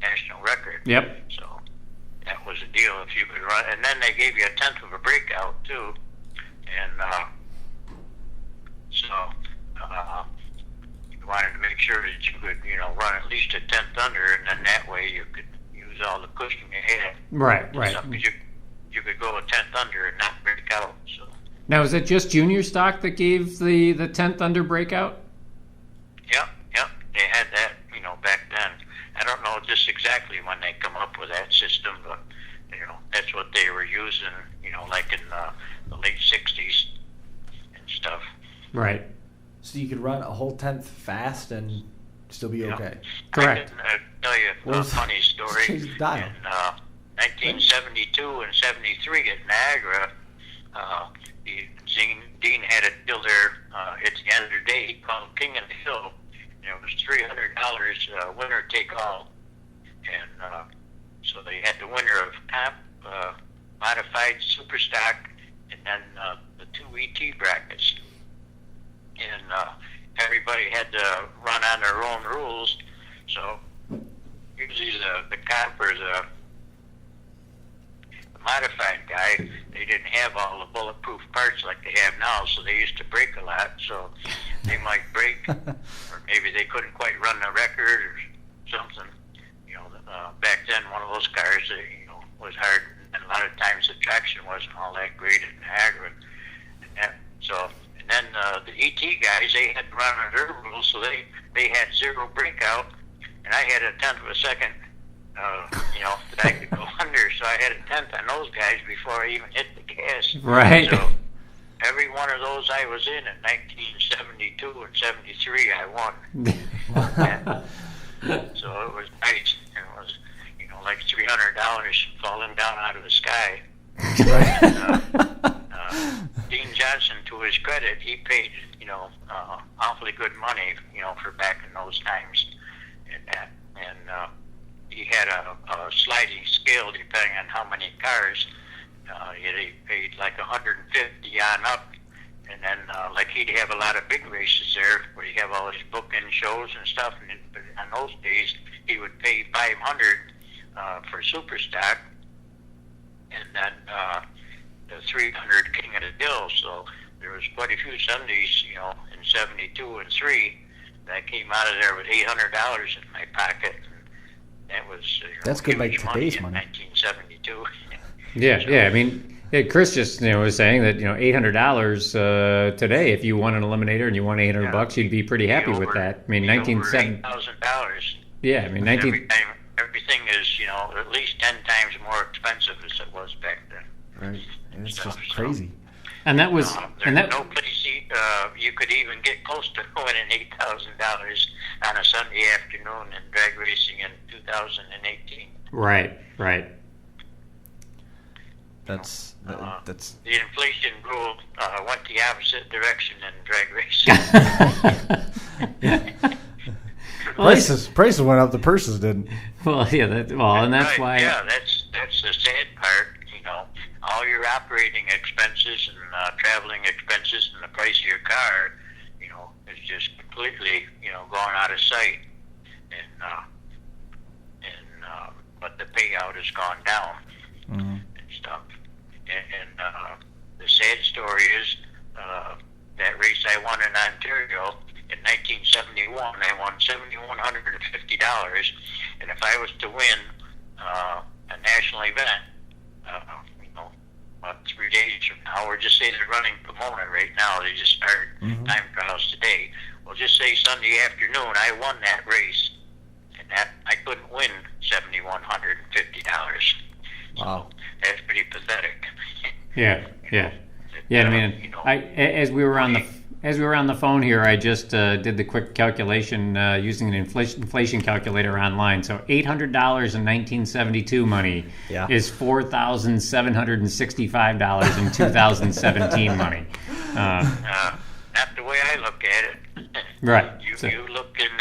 [SPEAKER 3] national record.
[SPEAKER 2] Yep.
[SPEAKER 3] So that was a deal if you could run. And then they gave you a tenth of a breakout too. And you wanted to make sure that you could, run at least a tenth under, and then that way you could use all the cushion you had.
[SPEAKER 2] Right.
[SPEAKER 3] Because you could go a tenth under and not break out. So.
[SPEAKER 2] Now, is it just junior stock that gave the 10th under breakout?
[SPEAKER 3] Yep. They had that, back then. I don't know just exactly when they come up with that system, but, that's what they were using, like in the late 60s and stuff.
[SPEAKER 2] Right.
[SPEAKER 1] So you could run a whole tenth fast and still be okay.
[SPEAKER 2] Correct.
[SPEAKER 3] I can tell you a funny story. In 1972 and 73 at Niagara, Dean had a deal there at the end of the day called King of the Hill. And it was $300 winner take all super stock, and then the 2 ET brackets. And everybody had to run on their own rules. So usually the cop or the modified guy, they didn't have all the bulletproof parts like they have now, so they used to break a lot. So they might break, or maybe they couldn't quite run the record or something. Back then, one of those cars, was hard, and a lot of times the traction wasn't all that great in Niagara. And then the ET guys, they had to run on their rules, so they had zero breakout, and I had a tenth of a second, that I could go under, so I had a tenth on those guys before I even hit the gas.
[SPEAKER 1] Right.
[SPEAKER 3] So every one of those I was in 1972 and 73, I won. So it was nice. It was, like $300 falling down out of the sky. Dean Johnson, to his credit, he paid, awfully good money, for back in those times. And he had a sliding scale depending on how many cars. He paid like 150 on up. And then, he'd have a lot of big races there where you have all these bookend shows and stuff. And on those days, he would pay $500 for super stock, and then the $300 King of the Hill. So there was quite a few Sundays, in 72 and 3, that came out of there with $800 in my pocket. And that was
[SPEAKER 1] that's good, like today's
[SPEAKER 3] money.
[SPEAKER 1] money.
[SPEAKER 3] In 1972.
[SPEAKER 2] Yeah, so, I mean. Chris just was saying that $800 today, if you won an eliminator and you won $800, you'd be pretty happy with that. I mean, $8,000. Yeah, I mean,
[SPEAKER 3] everything is at least 10 times more expensive as it was back then.
[SPEAKER 1] Right, and it's just crazy.
[SPEAKER 2] And that was
[SPEAKER 3] no place you could even get close to winning $8,000 on a Sunday afternoon in drag racing in 2018.
[SPEAKER 2] Right.
[SPEAKER 1] That's
[SPEAKER 3] the inflation rule went the opposite direction in drag racing.
[SPEAKER 1] Prices went up, the purses didn't.
[SPEAKER 2] Well, yeah, and that's
[SPEAKER 3] right,
[SPEAKER 2] why.
[SPEAKER 3] Yeah, that's the sad part. All your operating expenses and traveling expenses and the price of your car, is just completely, gone out of sight, but the payout has gone down and stuff. And the sad story is that race I won in Ontario in 1971, I won $7,150, and if I was to win a national event, about 3 days from now, or just say they're running Pomona right now, they just started time trials today. Well, just say Sunday afternoon, I won that race, and that I couldn't win $7,150.
[SPEAKER 1] Wow.
[SPEAKER 3] So that's pretty pathetic.
[SPEAKER 2] Yeah. I mean, as we were on the phone here, I just did the quick calculation using an inflation calculator online. So $800 in 1972 money is $4,765 in 2017 money.
[SPEAKER 3] Not the way I look at it.
[SPEAKER 2] Right.
[SPEAKER 3] You look in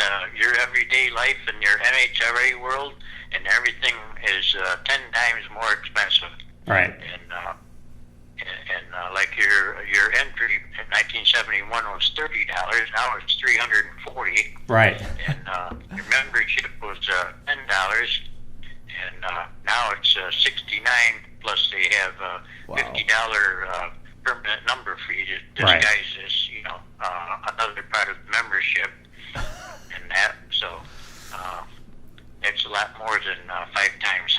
[SPEAKER 3] your everyday life in your MHRA world, and everything is 10 times more expensive.
[SPEAKER 2] Right.
[SPEAKER 3] And like your entry in 1971 was $30. Now it's $340.
[SPEAKER 2] Right.
[SPEAKER 3] And your membership was $10, and now it's $69. Plus they have $50 permanent number for you to disguise as another part of the membership, and that. So it's a lot more than 5 times.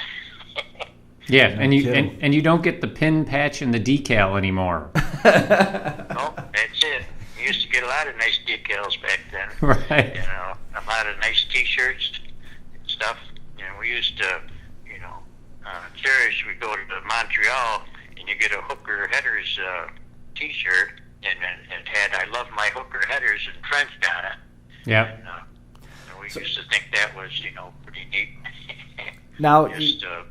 [SPEAKER 2] Yeah, and you don't get the pin patch and the decal anymore.
[SPEAKER 3] No, that's it. You used to get a lot of nice decals back then.
[SPEAKER 2] Right.
[SPEAKER 3] A lot of nice T-shirts and stuff. And we used to, cherish. We go to Montreal, and you get a Hooker Headers T-shirt, and it had "I love my Hooker Headers" in French on it.
[SPEAKER 2] Yeah.
[SPEAKER 3] And we used to think that was, pretty neat.
[SPEAKER 1] Now,
[SPEAKER 3] just the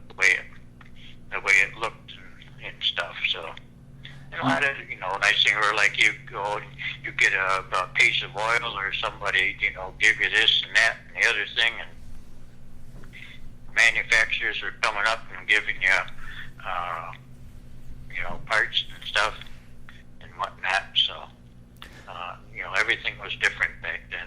[SPEAKER 3] way it looked and stuff. So, and a lot of nice thing, or like you get a piece of oil, or somebody give you this and that and the other thing, and manufacturers are coming up and giving you parts and stuff and whatnot. So, everything was different back then.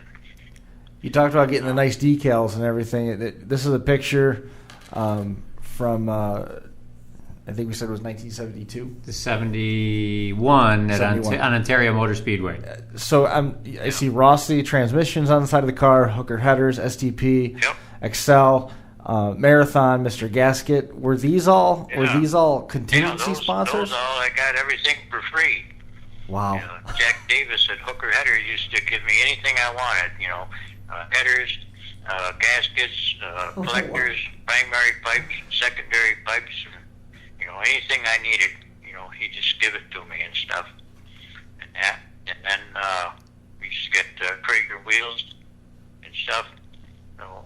[SPEAKER 1] You talked about getting the nice decals and everything. This is a picture from, I think we said it was 1972.
[SPEAKER 2] The 71 on Ontario Motor Speedway.
[SPEAKER 1] So I see Rossi transmissions on the side of the car, hooker headers, STP, Excel, Marathon, Mr. Gasket. Were these all contingency sponsors?
[SPEAKER 3] Those all, I got everything for free.
[SPEAKER 1] Wow.
[SPEAKER 3] Jack Davis at Hooker Header used to give me anything I wanted. Headers, gaskets, collectors, primary pipes, secondary pipes, and, anything I needed. He just give it to me and stuff. And that, and then we used to get Krager wheels and stuff.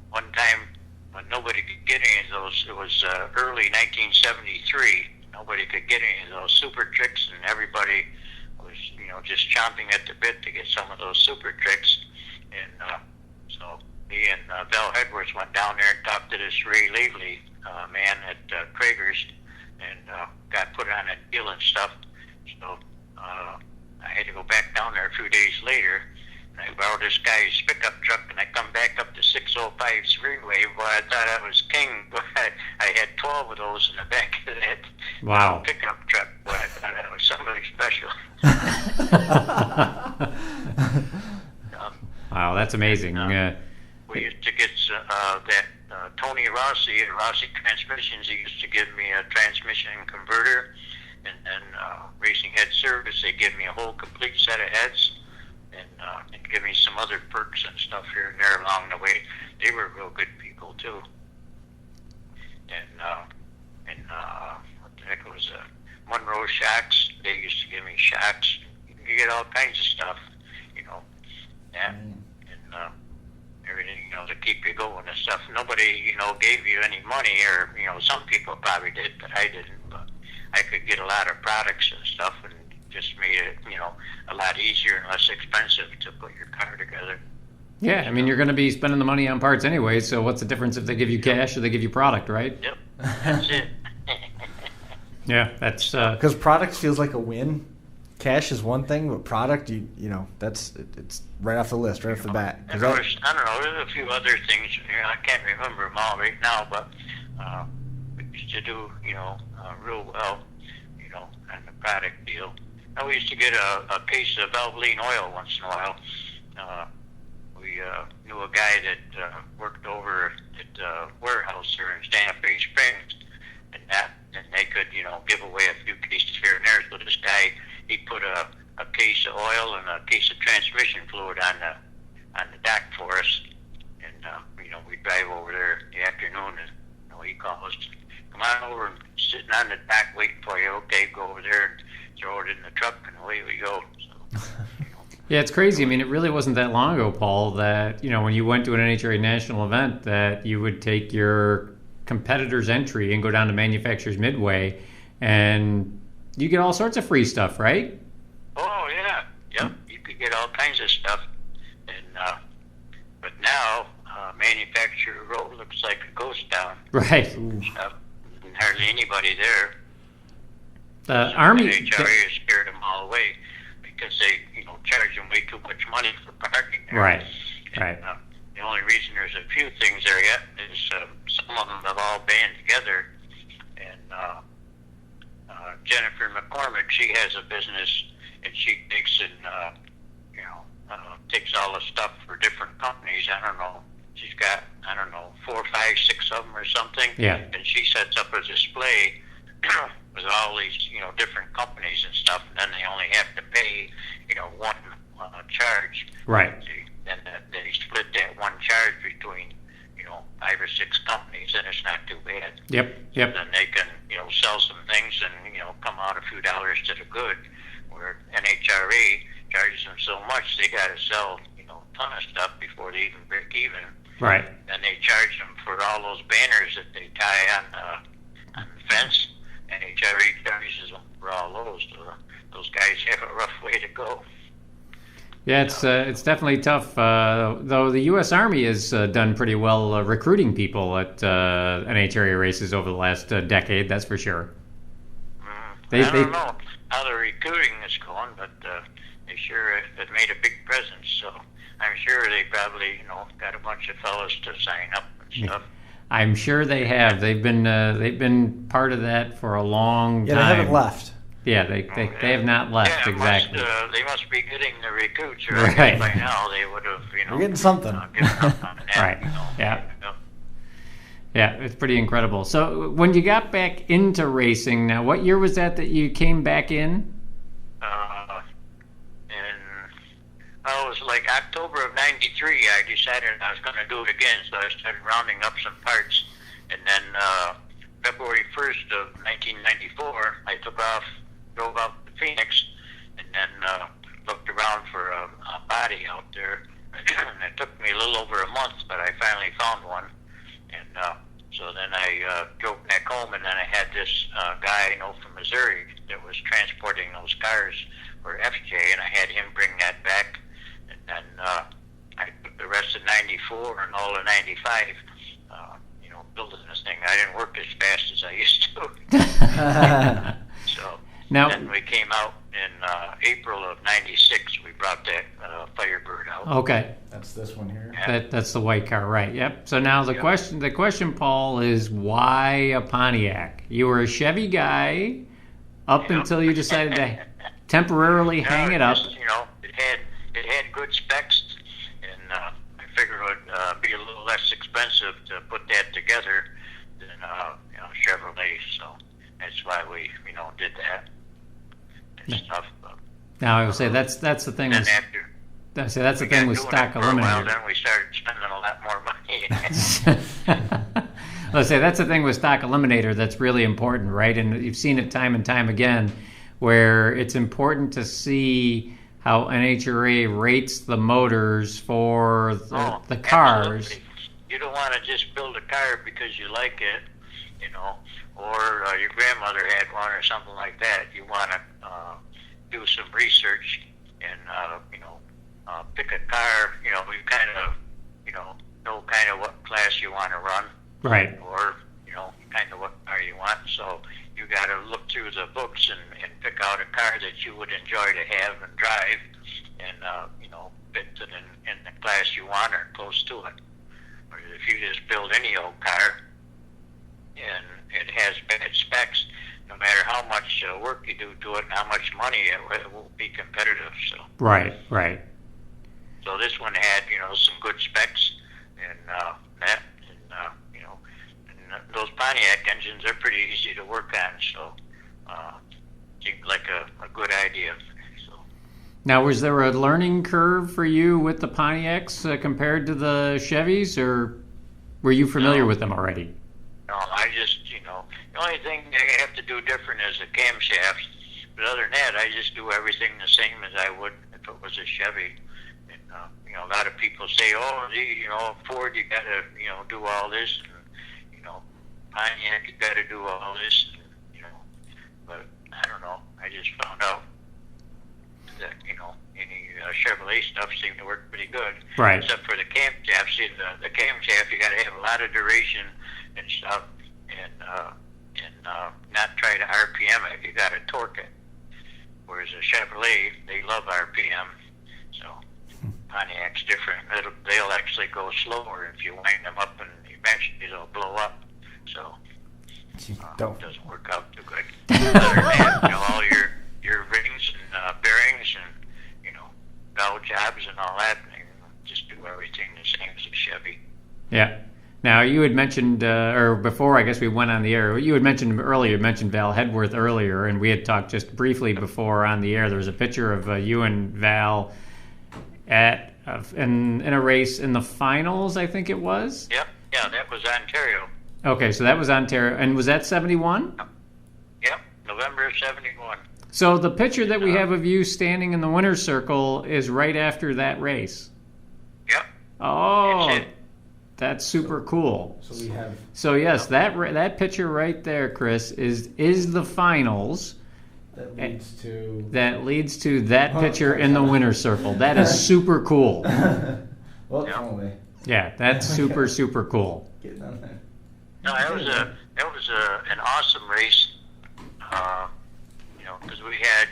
[SPEAKER 3] One time when nobody could get any of those, it was early 1973. Nobody could get any of those super tricks, and everybody was, just chomping at the bit to get some of those super tricks. And so me and Val Edwards went down there and talked to this Ray Lavely man at Krager's, and got put on a deal and stuff. So I had to go back down there a few days later, and I borrowed this guy's pickup truck, and I come back up the 605 freeway. Boy, I thought I was king. Boy, I had 12 of those in the back of that pickup truck. Boy, I thought I was somebody special.
[SPEAKER 2] Wow, that's amazing.
[SPEAKER 3] We used to get that Tony Rossi at Rossi Transmissions. He used to give me a transmission converter, and then Racing Head Service. They give me a whole complete set of heads, and give me some other perks and stuff here and there along the way. They were real good people too. And what the heck was Monroe Shocks? They used to give me shocks. You get all kinds of stuff, and everything, to keep you going and stuff. Nobody, gave you any money, or, some people probably did, but I didn't. But I could get a lot of products and stuff, and just made it, a lot easier and less expensive to put your car together.
[SPEAKER 2] Yeah, I mean, you're going to be spending the money on parts anyway, so what's the difference if they give you cash or they give you product, right?
[SPEAKER 3] Yep, that's it.
[SPEAKER 2] Yeah, that's...
[SPEAKER 1] Because product feels like a win. Cash is one thing, but product, it's right off the list, right off the bat.
[SPEAKER 3] I don't know, there's a few other things, I can't remember them all right now, but we used to do, real well, on the product deal. Now we used to get a case of Valvoline oil once in a while. We knew a guy that worked over at the warehouse there in Santa Fe Springs, and they could, give away a few cases here and there. So this guy, he put a case of oil and a case of transmission fluid on the dock for us, and we drive over there in the afternoon, and he calls, come on over, and sitting on the dock waiting for you. Okay, go over there and throw it in the truck, and away we go. So,
[SPEAKER 2] yeah, it's crazy. I mean, it really wasn't that long ago, Paul, that when you went to an NHRA national event, that you would take your competitor's entry and go down to Manufacturers Midway, and you get all sorts of free stuff, right?
[SPEAKER 3] Oh, yeah. Yep. You could get all kinds of stuff. And but now, Manufacturer Road looks like a ghost town.
[SPEAKER 2] Right.
[SPEAKER 3] Stuff. Hardly anybody there.
[SPEAKER 2] The Army...
[SPEAKER 3] The NHRA has scared them all away because they, charge them way too much money for parking there.
[SPEAKER 2] Right.
[SPEAKER 3] And,
[SPEAKER 2] right.
[SPEAKER 3] The only reason there's a few things there yet is some of them have all band together. And Jennifer McCormick, she has a business, and she takes takes all the stuff for different companies. I don't know. She's got 4, 5, 6 of them or something.
[SPEAKER 2] Yeah.
[SPEAKER 3] And she sets up a display with all these different companies and stuff, and then they only have to pay one charge.
[SPEAKER 2] Right.
[SPEAKER 3] Then they split that one charge between 5 or 6 companies, and it's not too bad.
[SPEAKER 2] Yep.
[SPEAKER 3] So then they can sell some things and come out a few dollars to the good. Where NHRA charges them so much, they got to sell a ton of stuff before they even break even.
[SPEAKER 2] Right.
[SPEAKER 3] And they charge them for all those banners that they tie on the fence. NHRA charges them for all those. So those guys have a rough way to go.
[SPEAKER 2] Yeah, it's definitely tough. Though the U.S. Army has done pretty well recruiting people at NHRA races over the last decade. That's for sure.
[SPEAKER 3] I don't know how the recruiting is going, but they sure have made a big presence. So I'm sure they probably, got a bunch of fellows to sign up and stuff.
[SPEAKER 2] I'm sure they have. They've been part of that for a long time.
[SPEAKER 1] Yeah, they haven't left.
[SPEAKER 2] Yeah, they have not left, exactly.
[SPEAKER 3] They must be getting the recruits, right? By now they would have,
[SPEAKER 1] We're getting something.
[SPEAKER 2] Right, yeah. Yeah, it's pretty incredible. So when you got back into racing, now what year was that you came back in?
[SPEAKER 3] It was like October of '93. I decided I was going to do it again, so I started rounding up some parts. And then February 1st of 1994, I took off, drove out to Phoenix, and then looked around for a body out there. It took me a little over a month, but I finally found one. And so then I drove back home, and then I had this guy from Missouri that was transporting those cars for FJ, and I had him bring that back. And then I took the rest of '94 and all of '95, building this thing. I didn't work as fast as I used to. So then we came out in April of '96. We brought that Firebird out.
[SPEAKER 2] Okay.
[SPEAKER 1] That's this one here.
[SPEAKER 2] Yeah. That's the white car, right? Yep. So now the question, Paul, is why a Pontiac? You were a Chevy guy up until you decided to temporarily hang it up.
[SPEAKER 3] Just, it had good specs, and I figured it would be a little less expensive to put that together than Chevrolet. So that's why we did that and stuff.
[SPEAKER 2] Now I would say that's the thing.
[SPEAKER 3] Then
[SPEAKER 2] that's the thing with stock eliminator.
[SPEAKER 3] Then we started spending a lot more money.
[SPEAKER 2] Let's say that's the thing with stock eliminator that's really important, right? And you've seen it time and time again, where it's important to see how NHRA rates the motors for the cars.
[SPEAKER 3] Absolutely. You don't want to just build a car because you like it, or your grandmother had one or something like that. You want to do some research and pick a car. You kind of know kind of what class you want to run,
[SPEAKER 2] right?
[SPEAKER 3] Or kind of what car you want. So you got to look through the books and pick out a car that you would enjoy to have and drive, and fit it in the class you want or close to it. Or if you just build any old car and it has bad specs, no matter how much work you do to it and how much money, it won't be competitive. So
[SPEAKER 2] right.
[SPEAKER 3] So this one had some good specs and that. Those Pontiac engines are pretty easy to work on, so seemed like a good idea. So.
[SPEAKER 2] Now, was there a learning curve for you with the Pontiacs compared to the Chevys, or were you familiar with them already?
[SPEAKER 3] No, I just, the only thing I have to do different is the camshaft. But other than that, I just do everything the same as I would if it was a Chevy. And, a lot of people say, Ford, you got to, do all this. And, Pontiac, you got to do all this, but I don't know. I just found out that, any Chevrolet stuff seemed to work pretty good.
[SPEAKER 2] Right.
[SPEAKER 3] Except for the camshaft. See, the camshaft, you got to have a lot of duration and stuff, and not try to RPM it. You got to torque it. Whereas a Chevrolet, they love RPM, so Pontiac's different. They'll actually go slower if you wind them up, and eventually they'll blow up. So it doesn't work out too good. Other than that, all your rings and bearings and valve jobs and all that, and just do everything the same as a Chevy.
[SPEAKER 2] Yeah. Now you had mentioned, or before I guess we went on the air, you had mentioned earlier, Val Hedworth earlier, and we had talked just briefly before on the air. There was a picture of you and Val in a race in the finals, I think it was.
[SPEAKER 3] Yep. Yeah, that was Ontario.
[SPEAKER 2] Okay, so that was Ontario. And was that 71?
[SPEAKER 3] Yep, November of 71.
[SPEAKER 2] So the picture that we have of you standing in the winner's circle is right after that race?
[SPEAKER 3] Yep.
[SPEAKER 2] Oh, that's super cool.
[SPEAKER 1] So we have...
[SPEAKER 2] So yes, that picture right there, Chris, is the finals.
[SPEAKER 1] That leads to...
[SPEAKER 2] That leads to that picture in the winner's circle. That is super cool.
[SPEAKER 1] Well, only.
[SPEAKER 2] Yeah, that's super, super cool.
[SPEAKER 1] Getting on there.
[SPEAKER 3] No, that was an awesome race. because we had,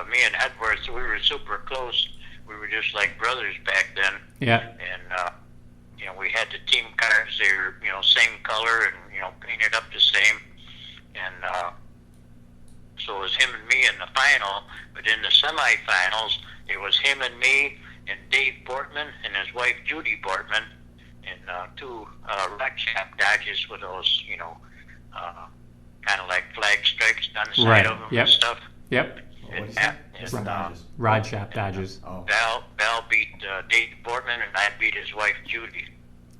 [SPEAKER 3] me and Edwards, we were super close. We were just like brothers back then.
[SPEAKER 2] Yeah.
[SPEAKER 3] And, we had the team cars. They were, same color and, painted up the same. And so it was him and me in the final. But in the semifinals, it was him and me and Dave Portman and his wife Judy Portman in two rat shop Dodges with those, kind of like flag stripes down the side of them and stuff.
[SPEAKER 2] Yep. Rod shop Dodges.
[SPEAKER 3] Oh. Val beat Dave Portman, and I beat his wife Judy.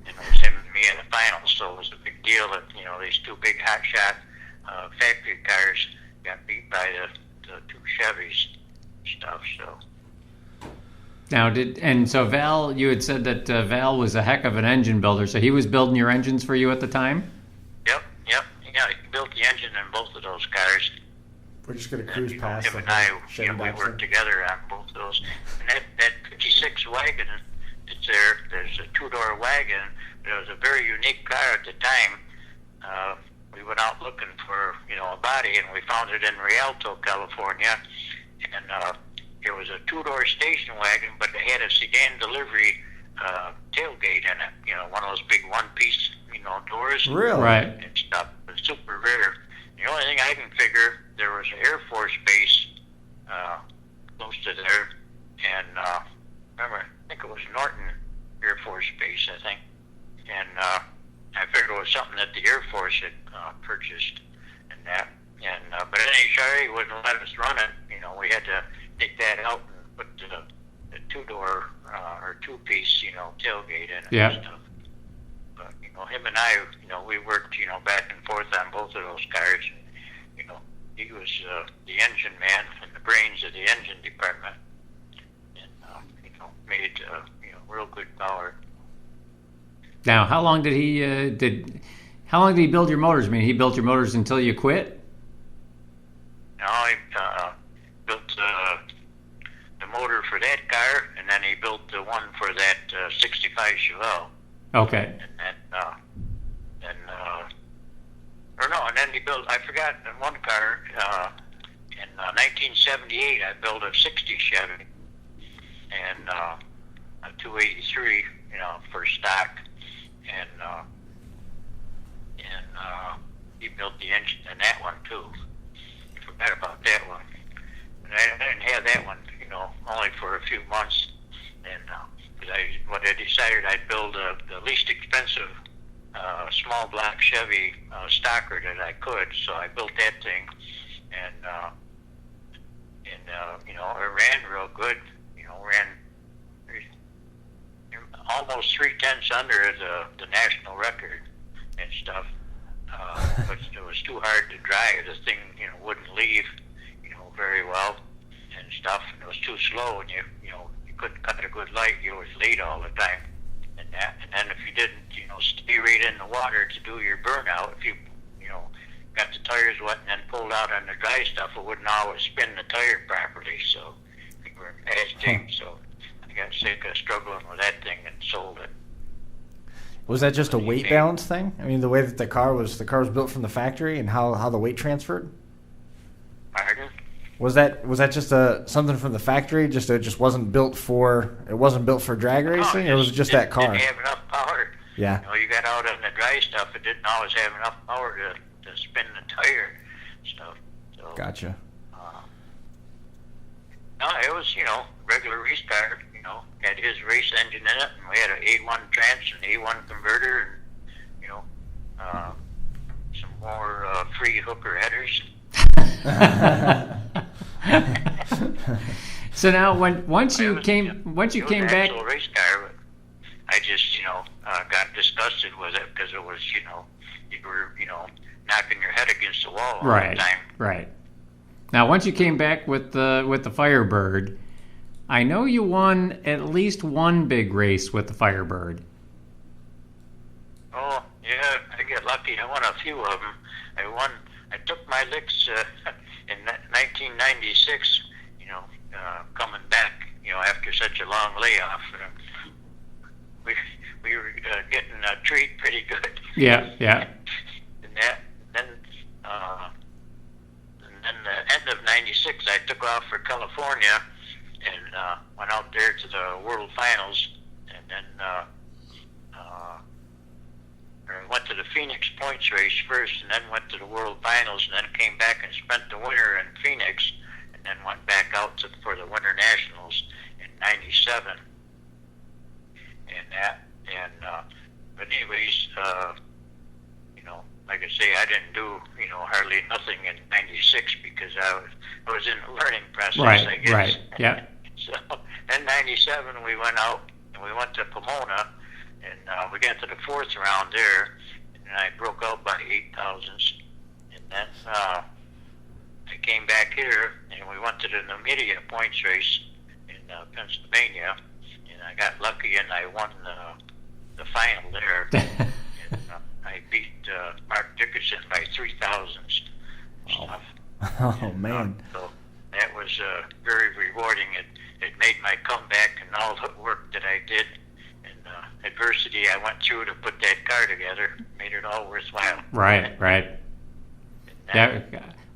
[SPEAKER 3] And it was him and me in the final, so it was a big deal that these two big hotshot factory cars got beat by the two Chevys stuff. So.
[SPEAKER 2] Now, so Val, you had said that Val was a heck of an engine builder, so he was building your engines for you at the time?
[SPEAKER 3] Yep. Yeah, he built the engine in both of those cars.
[SPEAKER 1] We're just going to cruise past
[SPEAKER 3] him and I, we worked together on both of those. And that 56 wagon, there's a two-door wagon, but it was a very unique car at the time. We went out looking for, a body, and we found it in Rialto, California. And it was a two-door station wagon, but it had a sedan delivery tailgate in it. One of those big one-piece, doors.
[SPEAKER 1] Really?
[SPEAKER 2] Right.
[SPEAKER 3] And stuff. It was super rare. The only thing I can figure, there was an Air Force base close to there, and remember, I think it was Norton Air Force Base, I think, and I figured it was something that the Air Force had purchased, and that, and but NHRA wouldn't let us run it. We had to take that out and put the two-door or two-piece, tailgate in it.
[SPEAKER 2] Yeah.
[SPEAKER 3] And stuff. But him and I, we worked, back and forth on both of those cars. He was the engine man and the brains of the engine department, and made real good power.
[SPEAKER 2] Now, how long did he build your motors? I mean, he built your motors until you quit?
[SPEAKER 3] No, he built the motor for that car, and then he built the one for that 65 Chevelle.
[SPEAKER 2] Okay.
[SPEAKER 3] And then he built, I forgot, in one car, in 1978, I built a 60 Chevy, and a 283, for stock, and he built the engine in that one, too. I forgot about that one. And I didn't have that one, only for a few months, and I decided I'd build the least expensive small block Chevy stocker that I could, so I built that thing, and it ran real good. Ran almost 3/10 under the national record and stuff. But it was too hard to drive. The thing, wouldn't leave, very well and stuff. And it was too slow, and you couldn't cut a good light. You was late all the time. And then if you didn't, stay right in the water to do your burnout, if you, got the tires wet and then pulled out on the dry stuff, it wouldn't always spin the tire properly. So we were in bad shape. So I got sick of struggling with that thing and sold it.
[SPEAKER 1] Was that just a weight balance thing? I mean, the way that the car was built from the factory and how the weight transferred?
[SPEAKER 3] Pardon?
[SPEAKER 1] Was that just something from the factory? It just wasn't built for drag racing, or was it just that car?
[SPEAKER 3] Didn't have enough power.
[SPEAKER 1] Yeah.
[SPEAKER 3] You got out on the dry stuff. It didn't always have enough power to spin the tire stuff. So,
[SPEAKER 1] gotcha.
[SPEAKER 3] No, it was regular race car. Had his race engine in it, and we had an A1 trans and A1 converter, and some more free hooker headers.
[SPEAKER 2] So now, once you came back,
[SPEAKER 3] it was an actual race car, but I just got disgusted with it because it was you were knocking your head against the wall all the time.
[SPEAKER 2] Right. Now, once you came back with the Firebird, I know you won at least one big race with the Firebird.
[SPEAKER 3] Oh yeah, I get lucky. I won a few of them. I took my licks in 1996. Coming back, after such a long layoff, we were getting a treat pretty good.
[SPEAKER 2] Yeah.
[SPEAKER 3] And then the end of '96, I took off for California and went out there to the World Finals, and then went to the Phoenix Points race first, and then went to the World Finals, and then came back and spent the winter in Phoenix, and then went back out for the Winter Nationals in '97. But anyways, like I say, I didn't do, hardly nothing in '96 because I was in the learning process, I guess.
[SPEAKER 1] Right, yeah.
[SPEAKER 3] So in '97, we went out and we went to Pomona, and we got to the fourth round there, and I broke out by 0.08. And then I came back here, and we went to the Numidia points race in Pennsylvania, and I got lucky and I won the final there. And, I beat Mark Dickerson by 0.03.
[SPEAKER 1] Oh man!
[SPEAKER 3] So that was very rewarding. It made my comeback and all the work that I did and adversity I went through to put that car together made it all worthwhile.
[SPEAKER 1] Right. Yeah,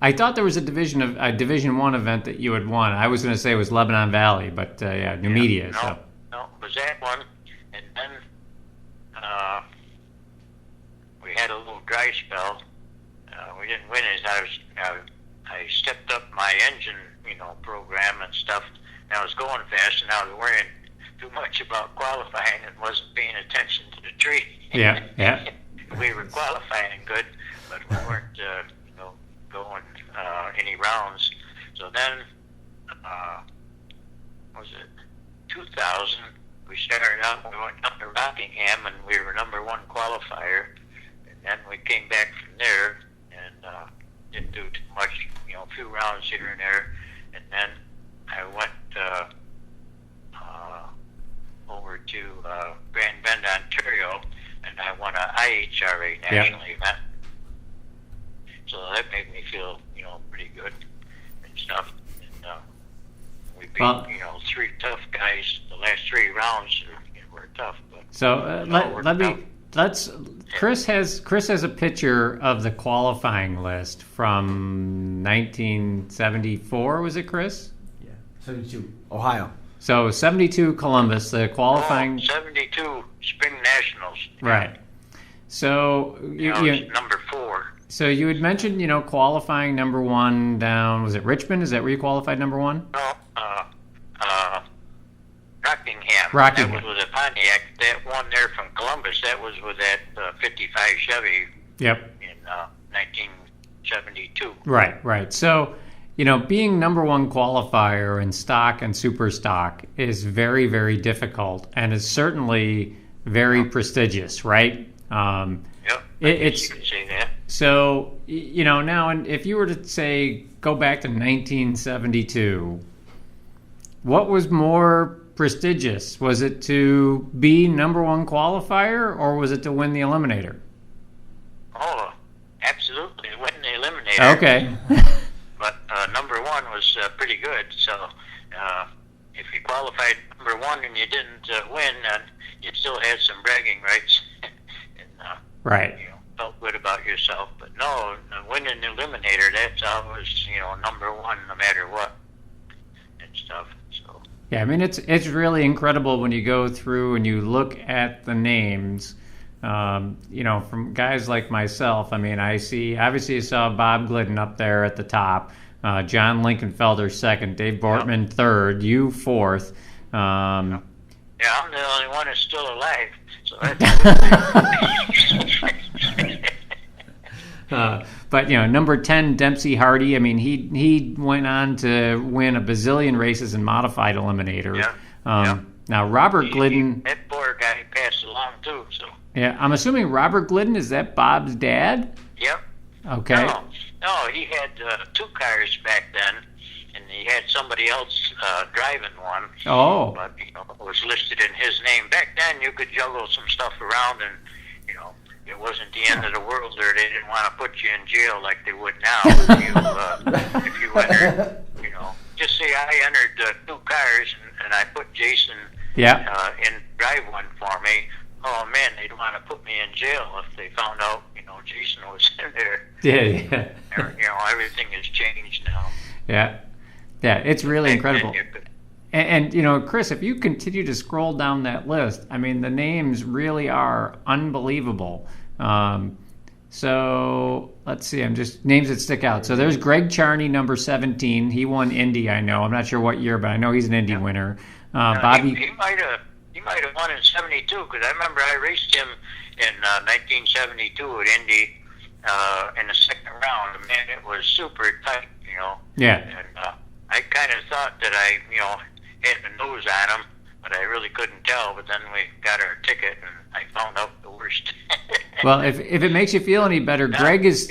[SPEAKER 1] I thought there was a Division I event that you had won. I was going to say it was Lebanon Valley, but Numidia.
[SPEAKER 3] No, it was that one, and then we had a little dry spell. We didn't win it. I stepped up my engine, program and stuff. And I was going fast, and I was worrying too much about qualifying and wasn't paying attention to the tree.
[SPEAKER 1] Yeah.
[SPEAKER 3] We were qualifying good, but we weren't, going any rounds. So then, was it 2000? We started out. We went up to Rockingham, and we were number one qualifier. And then we came back from there and didn't do too much, a few rounds here and there. And then I went over to Grand Bend, Ontario, and I won a IHRA national event. So that made me feel, pretty good and stuff. And we beat, three tough guys. The last 3 rounds were tough. But
[SPEAKER 1] so Chris has a picture of the qualifying list from 1974. Was it Chris?
[SPEAKER 4] Yeah, 72 Ohio.
[SPEAKER 1] So 72 Columbus, the qualifying.
[SPEAKER 3] 72 Spring Nationals.
[SPEAKER 1] Right. So you
[SPEAKER 3] number 4.
[SPEAKER 1] So you had mentioned, qualifying number 1 down. Was it Richmond? Is that where you qualified number 1?
[SPEAKER 3] No, Rockingham.
[SPEAKER 1] Rockingham.
[SPEAKER 3] That was with a Pontiac. That one there from Columbus, that was with that 55 Chevy.
[SPEAKER 1] Yep.
[SPEAKER 3] In 1972.
[SPEAKER 1] Right. So, being number 1 qualifier in stock and super stock is very, very difficult and is certainly very prestigious, right?
[SPEAKER 3] Yep.
[SPEAKER 1] It's,
[SPEAKER 3] you could say that.
[SPEAKER 1] So, now, and if you were to say, go back to 1972, what was more prestigious? Was it to be number 1 qualifier, or was it to win the Eliminator?
[SPEAKER 3] Oh, absolutely. Win the Eliminator.
[SPEAKER 1] Okay.
[SPEAKER 3] But number 1 was pretty good. So if you qualified number 1 and you didn't win, you still had some bragging rights. And,
[SPEAKER 1] right.
[SPEAKER 3] Felt good about yourself. But no, winning the Eliminator, that's always, number 1 no matter what and stuff. So.
[SPEAKER 1] Yeah, I mean, it's really incredible when you go through and you look at the names, from guys like myself. I mean, I saw Bob Glidden up there at the top, John Linkenfelder second, Dave Bortman third, you fourth.
[SPEAKER 3] Yeah, I'm the only one that's still alive. So that's
[SPEAKER 1] but number 10, Dempsey Hardy. I mean, he went on to win a bazillion races in modified Eliminator.
[SPEAKER 3] Yeah.
[SPEAKER 1] Now Robert Glidden.
[SPEAKER 3] That poor guy passed along too. So.
[SPEAKER 1] Yeah, I'm assuming Robert Glidden, is that Bob's dad?
[SPEAKER 3] Yep.
[SPEAKER 1] Okay.
[SPEAKER 3] No, he had 2 cars back then, and he had somebody else driving one.
[SPEAKER 1] Oh.
[SPEAKER 3] But it was listed in his name. Back then, you could juggle some stuff around, and it wasn't the end of the world. Or they didn't want to put you in jail like they would now if you entered. Just say I entered 2 cars, and I put Jason in drive one for me. Oh man, they'd want to put me in jail if they found out, Jason was in there.
[SPEAKER 1] Yeah.
[SPEAKER 3] Everything has changed now.
[SPEAKER 2] Yeah, it's really incredible. And Chris, if you continue to scroll down that list, I mean, the names really are unbelievable. So let's see, names that stick out. So there's Greg Charney, number 17. He won Indy, I know. I'm not sure what year, but I know he's an Indy winner. Bobby,
[SPEAKER 3] he might have won in '72 because I remember I raced him in 1972 at Indy in the second round. Man, it was super tight,
[SPEAKER 2] Yeah.
[SPEAKER 3] And I kind of thought that I, hit the nose on him, but I really couldn't tell. But then we got our ticket, and I found out the worst.
[SPEAKER 2] Well, if it makes you feel any better, Greg is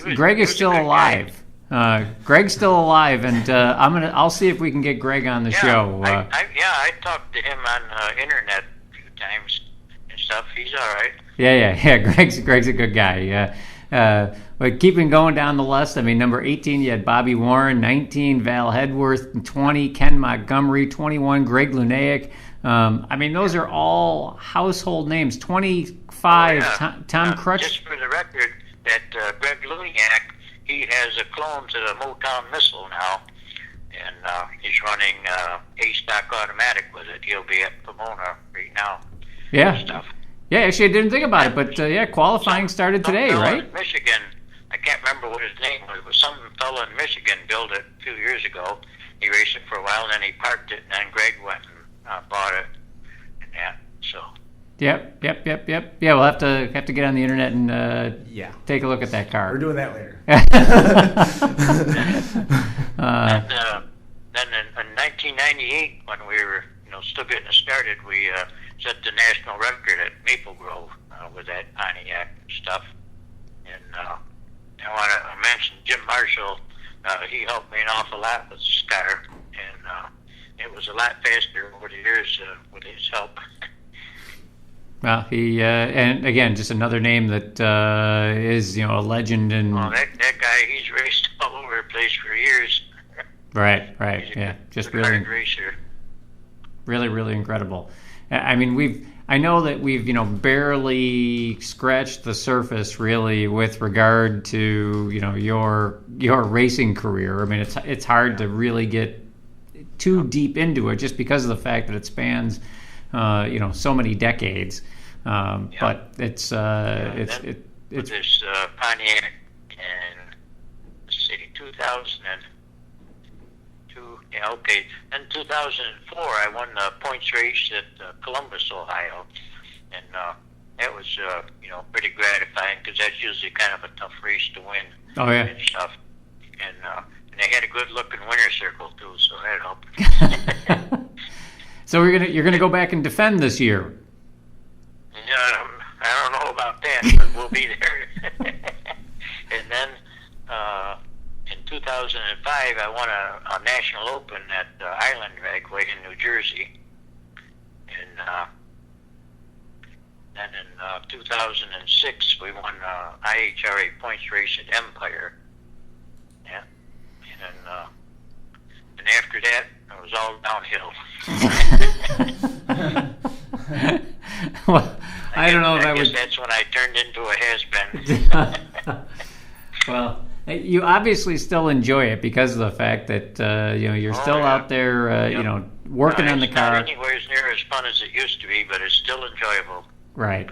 [SPEAKER 2] still alive. Greg's still alive, and I'll see if we can get Greg on the show.
[SPEAKER 3] I talked to him on internet a few times and stuff. He's all right.
[SPEAKER 2] Yeah. Greg's a good guy. Yeah. But keeping going down the list, I mean, number 18, you had Bobby Warren, 19, Val Hedworth, 20, Ken Montgomery, 21, Greg Lunaic. I mean, those are all household names. 25, Tom Crutch.
[SPEAKER 3] Just for the record, that Greg Lunaic, he has a clone to the Motown Missile now, and he's running A-Stock Automatic with it. He'll be at Pomona right now.
[SPEAKER 2] Yeah.
[SPEAKER 3] Stuff.
[SPEAKER 2] Yeah, actually, I didn't think about it, but qualifying started today, right?
[SPEAKER 3] In Michigan, I can't remember what his name was, but some fellow in Michigan built it a few years ago. He raced it for a while, and then he parked it, and then Greg went and bought it, and that. So. Yep.
[SPEAKER 2] Yeah, we'll have to get on the internet and take a look at that car.
[SPEAKER 1] We're doing that later.
[SPEAKER 3] Then in 1998, when we were still getting started, we set the national record at Maple Grove with that Pontiac stuff. And I want to mention Jim Marshall. He helped me an awful lot with this car, and it was a lot faster over the years with his help.
[SPEAKER 2] Well, he and again, just another name that is a legend. And
[SPEAKER 3] that guy, he's raced all over the place for years.
[SPEAKER 2] Right, yeah, just really
[SPEAKER 3] racer.
[SPEAKER 2] Really, really incredible. I mean, I know that we've barely scratched the surface really with regard to your racing career. I mean, it's hard to really get too deep into it just because of the fact that it spans so many decades. But it's
[SPEAKER 3] this Pontiac in 2002. Yeah, okay. In 2004, I won the points race at Columbus, Ohio, and that was pretty gratifying because that's usually kind of a tough race to win.
[SPEAKER 2] Oh yeah.
[SPEAKER 3] And stuff, and they had a good-looking winner circle too, so that helped.
[SPEAKER 2] So you're gonna go back and defend this year.
[SPEAKER 3] I don't know about that, but we'll be there. And then in 2005, I won a national open at Island Ragway in New Jersey. And then in 2006, we won IHRA points race at Empire. Yeah. And after that, it was all downhill.
[SPEAKER 2] Well, I don't know if I
[SPEAKER 3] guess
[SPEAKER 2] would.
[SPEAKER 3] That's when I turned into a has-been.
[SPEAKER 2] Well, you obviously still enjoy it because of the fact that you're still out there, working on the car.
[SPEAKER 3] It's not anywhere near as fun as it used to be, but it's still enjoyable.
[SPEAKER 2] Right.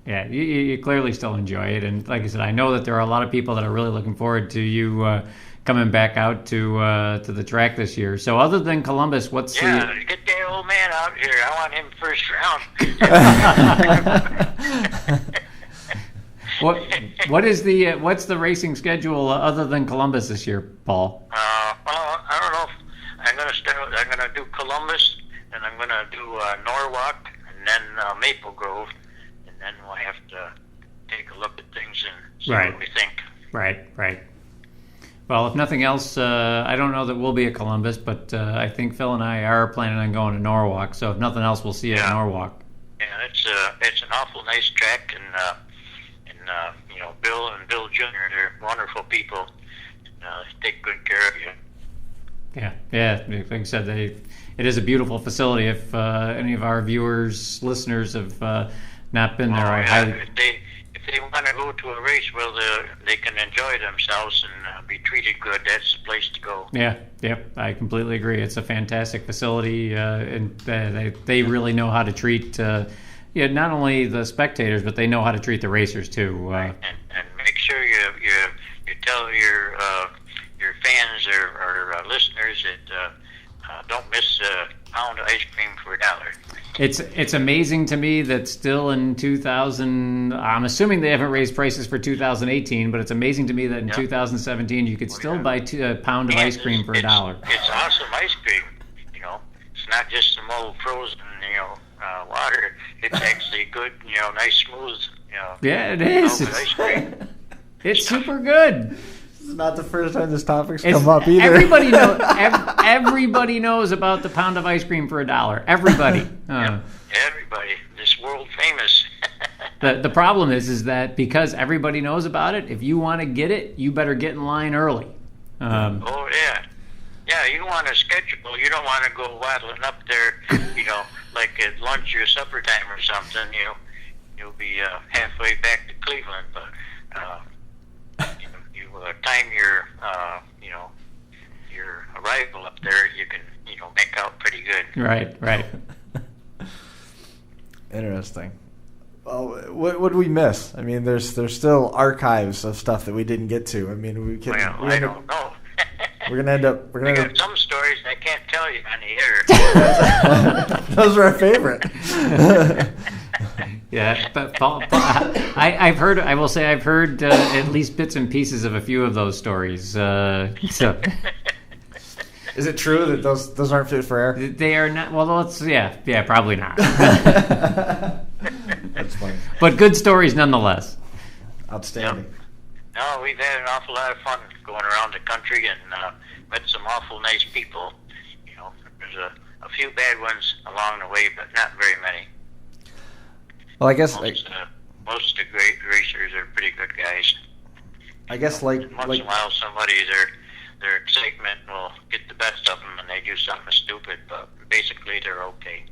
[SPEAKER 2] Yeah, you clearly still enjoy it, and like I said, I know that there are a lot of people that are really looking forward to you coming back out to the track this year. So, other than Columbus, what's
[SPEAKER 3] get that old man out here. I want him first round. What's the racing schedule other than Columbus this year, Paul? Well, I don't know. I'm gonna do Columbus, and I'm gonna do Norwalk, and then Maple Grove, and then we'll have to take a look at things and see what we think.
[SPEAKER 2] Right. Well, if nothing else, I don't know that we'll be at Columbus, but I think Phil and I are planning on going to Norwalk. So if nothing else, we'll see you at Norwalk.
[SPEAKER 3] Yeah, it's an awful nice track, and Bill and Bill Jr. They're wonderful people. Take good care of you.
[SPEAKER 2] Yeah. Like I said, it is a beautiful facility. If any of our viewers, listeners have not been there,
[SPEAKER 3] if they want to go to a race where they can enjoy themselves and be treated good, that's the place to go.
[SPEAKER 2] Yeah, yep, I completely agree. It's a fantastic facility, and they really know how to treat not only the spectators, but they know how to treat the racers too.
[SPEAKER 3] And make sure you tell your fans or listeners that don't miss a pound of ice cream for $1.
[SPEAKER 2] It's amazing to me that still in 2000, I'm assuming they haven't raised prices for 2018, but it's amazing to me that in 2017 you could still buy a pound of ice cream for $1.
[SPEAKER 3] It's awesome ice cream. It's not just some old frozen, water. It's actually good, nice smooth.
[SPEAKER 2] Yeah, it is.
[SPEAKER 3] Ice cream.
[SPEAKER 2] It's super good.
[SPEAKER 1] This is not the first time this topic's come up either.
[SPEAKER 2] Everybody knows about the pound of ice cream for $1. Everybody.
[SPEAKER 3] Everybody. This world famous.
[SPEAKER 2] The problem is that because everybody knows about it, if you want to get it, you better get in line early.
[SPEAKER 3] Oh, yeah. Yeah, you want to schedule. You don't want to go waddling up there, like at lunch or supper time or something. You'll be halfway back to Cleveland, but you time your arrival up there. You can make out pretty good.
[SPEAKER 2] Right.
[SPEAKER 1] Interesting. Well, what do we miss? I mean, there's still archives of stuff that we didn't get to. I mean, we can.
[SPEAKER 3] Well, I don't know.
[SPEAKER 1] We're gonna end up.
[SPEAKER 3] I got some stories I can't tell you on the air.
[SPEAKER 1] Those are our favorite.
[SPEAKER 2] Yeah, but Paul, I've heard. I will say I've heard at least bits and pieces of a few of those stories. So,
[SPEAKER 1] is it true that those aren't fit for air?
[SPEAKER 2] They are not. Well, probably not.
[SPEAKER 1] That's funny.
[SPEAKER 2] But good stories nonetheless.
[SPEAKER 1] Outstanding.
[SPEAKER 3] Yep. No, we've had an awful lot of fun going around the country and met some awful nice people. There's a few bad ones along the way, but not very many.
[SPEAKER 1] Well, I guess
[SPEAKER 3] most of the great racers are pretty good guys.
[SPEAKER 1] I guess
[SPEAKER 3] once in a while, somebody their excitement will get the best of them, and they do something stupid. But basically, they're okay.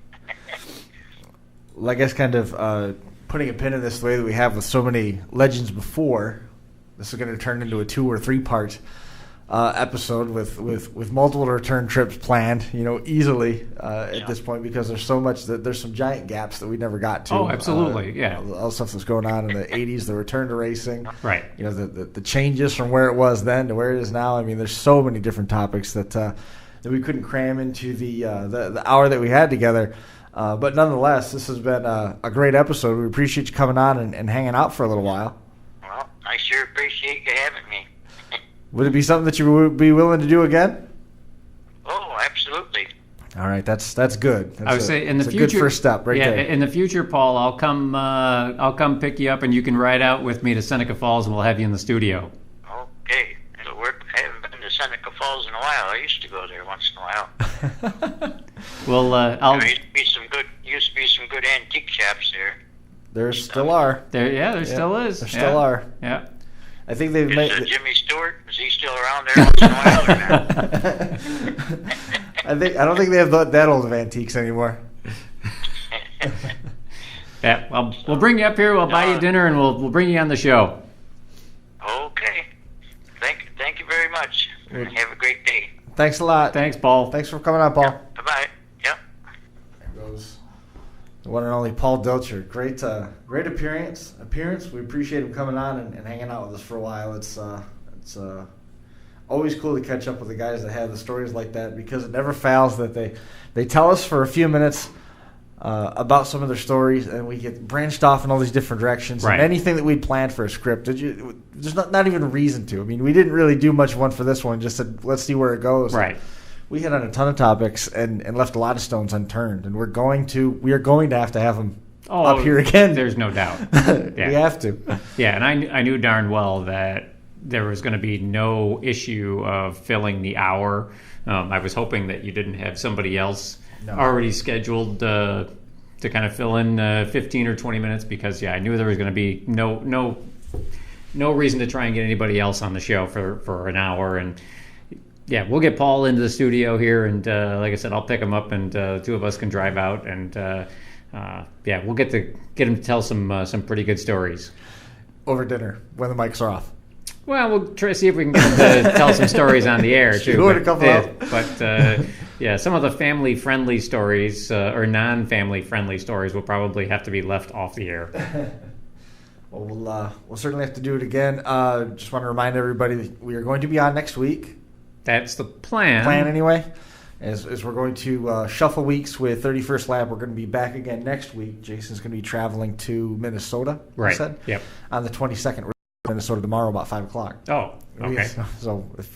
[SPEAKER 1] Well, I guess kind of putting a pin in this the way that we have with so many legends before. This is going to turn into a 2 or 3 part episode with multiple return trips planned, easily at this point, because there's so much that there's some giant gaps that we never got to.
[SPEAKER 2] Oh, absolutely, yeah.
[SPEAKER 1] All the stuff that's going on in the 80s, the return to racing,
[SPEAKER 2] right?
[SPEAKER 1] The changes from where it was then to where it is now. I mean, there's so many different topics that we couldn't cram into the hour that we had together. But nonetheless, this has been a great episode. We appreciate you coming on and hanging out for a little while.
[SPEAKER 3] Well, I sure appreciate you having me.
[SPEAKER 1] Would it be something that you would be willing to do again?
[SPEAKER 3] Oh, absolutely.
[SPEAKER 1] All right, that's good. That's
[SPEAKER 2] I would say in the future,
[SPEAKER 1] a good first step, right there.
[SPEAKER 2] In the future, Paul, I'll come pick you up, and you can ride out with me to Seneca Falls, and we'll have you in the studio.
[SPEAKER 3] Okay, it'll work. I haven't been to Seneca Falls in a while. I used to go there once in a while.
[SPEAKER 2] Well,
[SPEAKER 3] there used to be some good antique shops there.
[SPEAKER 1] There still are.
[SPEAKER 2] There still is.
[SPEAKER 1] There still are.
[SPEAKER 2] Yeah.
[SPEAKER 1] I think they've made.
[SPEAKER 3] Jimmy Stewart, is he still around there once in a while or not?
[SPEAKER 1] I don't think they have that old of antiques anymore.
[SPEAKER 2] Yeah, well, we'll bring you up here. We'll buy you dinner, and we'll bring you on the show.
[SPEAKER 3] Okay. Thank you very much. Have a great day.
[SPEAKER 1] Thanks a lot.
[SPEAKER 2] Thanks, Paul.
[SPEAKER 1] Thanks for coming on, Paul.
[SPEAKER 3] Yep. Bye-bye. Yep.
[SPEAKER 1] There goes the one and only Paul Dilcher. Great appearance. We appreciate him coming on and hanging out with us for a while. It's always cool to catch up with the guys that have the stories like that, because it never fails that they tell us for a few minutes about some of their stories, and we get branched off in all these different directions.
[SPEAKER 2] Right.
[SPEAKER 1] And anything that we'd planned for a script, there's not even a reason to. I mean, we didn't really do much one for this one. Just said, let's see where it goes.
[SPEAKER 2] Right.
[SPEAKER 1] We hit on a ton of topics and left a lot of stones unturned, and we are going to have them up here again.
[SPEAKER 2] There's no doubt. Yeah.
[SPEAKER 1] We have to.
[SPEAKER 2] Yeah, and I knew darn well that there was going to be no issue of filling the hour. I was hoping that you didn't have somebody else already scheduled to kind of fill in 15 or 20 minutes, because I knew there was going to be no reason to try and get anybody else on the show for an hour. And yeah, we'll get Paul into the studio here, and like I said, I'll pick him up, and the two of us can drive out, and we'll get him to tell some pretty good stories.
[SPEAKER 1] over dinner when the mics are off.
[SPEAKER 2] Well, we'll try to see if we can get to tell some stories on the air, too. Yeah, some of the family-friendly stories or non-family-friendly stories will probably have to be left off the air.
[SPEAKER 1] Well, we'll certainly have to do it again. Just want to remind everybody that we are going to be on next week.
[SPEAKER 2] That's the plan.
[SPEAKER 1] Anyway. As we're going to shuffle weeks with 31st Lab, we're going to be back again next week. Jason's going to be traveling to Minnesota,
[SPEAKER 2] right?
[SPEAKER 1] Said,
[SPEAKER 2] yep.
[SPEAKER 1] On the 22nd. We're in Minnesota tomorrow about 5 o'clock.
[SPEAKER 2] Oh, okay.
[SPEAKER 1] So if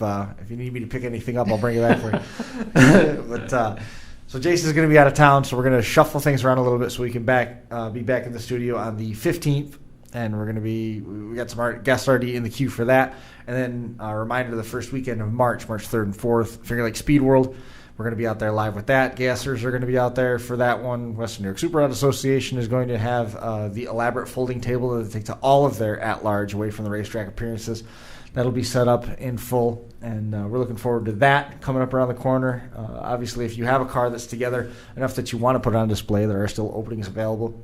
[SPEAKER 1] you need me to pick anything up, I'll bring it back for you. So Jason's going to be out of town, so we're going to shuffle things around a little bit so we can be back in the studio on the 15th. And we got some guests already in the queue for that. And then a reminder, the first weekend of March 3rd and 4th, Finger Lake Speed World. We're going to be out there live with that. Gassers are going to be out there for that one. Western New York Super Yacht Association is going to have the elaborate folding table that they take to all of their at-large away from the racetrack appearances. That'll be set up in full, and we're looking forward to that coming up around the corner. Obviously, if you have a car that's together enough that you want to put it on display, there are still openings available.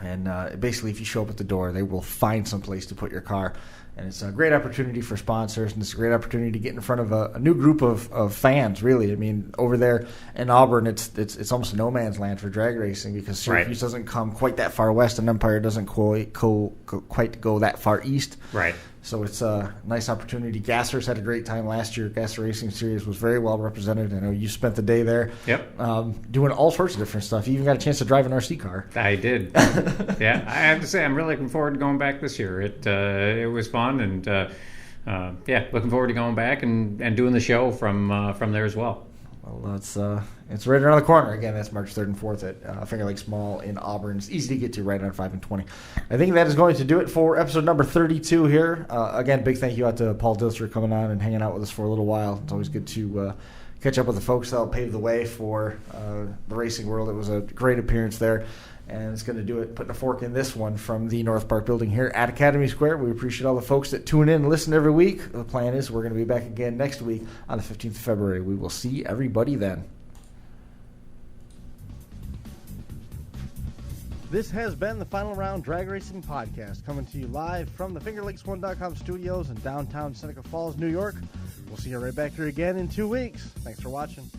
[SPEAKER 1] And basically, if you show up at the door, they will find some place to put your car. And it's a great opportunity for sponsors, and it's a great opportunity to get in front of a new group of fans, really. I mean, over there in Auburn, it's almost no man's land for drag racing because Syracuse doesn't come quite that far west, and Empire doesn't quite go that far east.
[SPEAKER 2] Right.
[SPEAKER 1] So it's a nice opportunity. Gassers had a great time last year. Gasser Racing Series was very well represented. I know you spent the day there.
[SPEAKER 2] Yep.
[SPEAKER 1] Doing all sorts of different stuff. You even got a chance to drive an RC car.
[SPEAKER 2] I did. Yeah, I have to say I'm really looking forward to going back this year. It was fun, and looking forward to going back and doing the show from there as well.
[SPEAKER 1] Well, it's right around the corner. Again, that's March 3rd and 4th at Finger Lakes Mall in Auburn. It's easy to get to, right on 5 and 20. I think that is going to do it for episode number 32 here. Again, big thank you out to Paul Dilcher coming on and hanging out with us for a little while. It's always good to catch up with the folks that will pave the way for the racing world. It was a great appearance there. And it's going to do it, putting a fork in this one from the North Park building here at Academy Square. We appreciate all the folks that tune in and listen every week. The plan is we're going to be back again next week on the 15th of February. We will see everybody then. This has been the Final Round Drag Racing Podcast, coming to you live from the FingerLakes1.com studios in downtown Seneca Falls, New York. We'll see you right back here again in 2 weeks. Thanks for watching.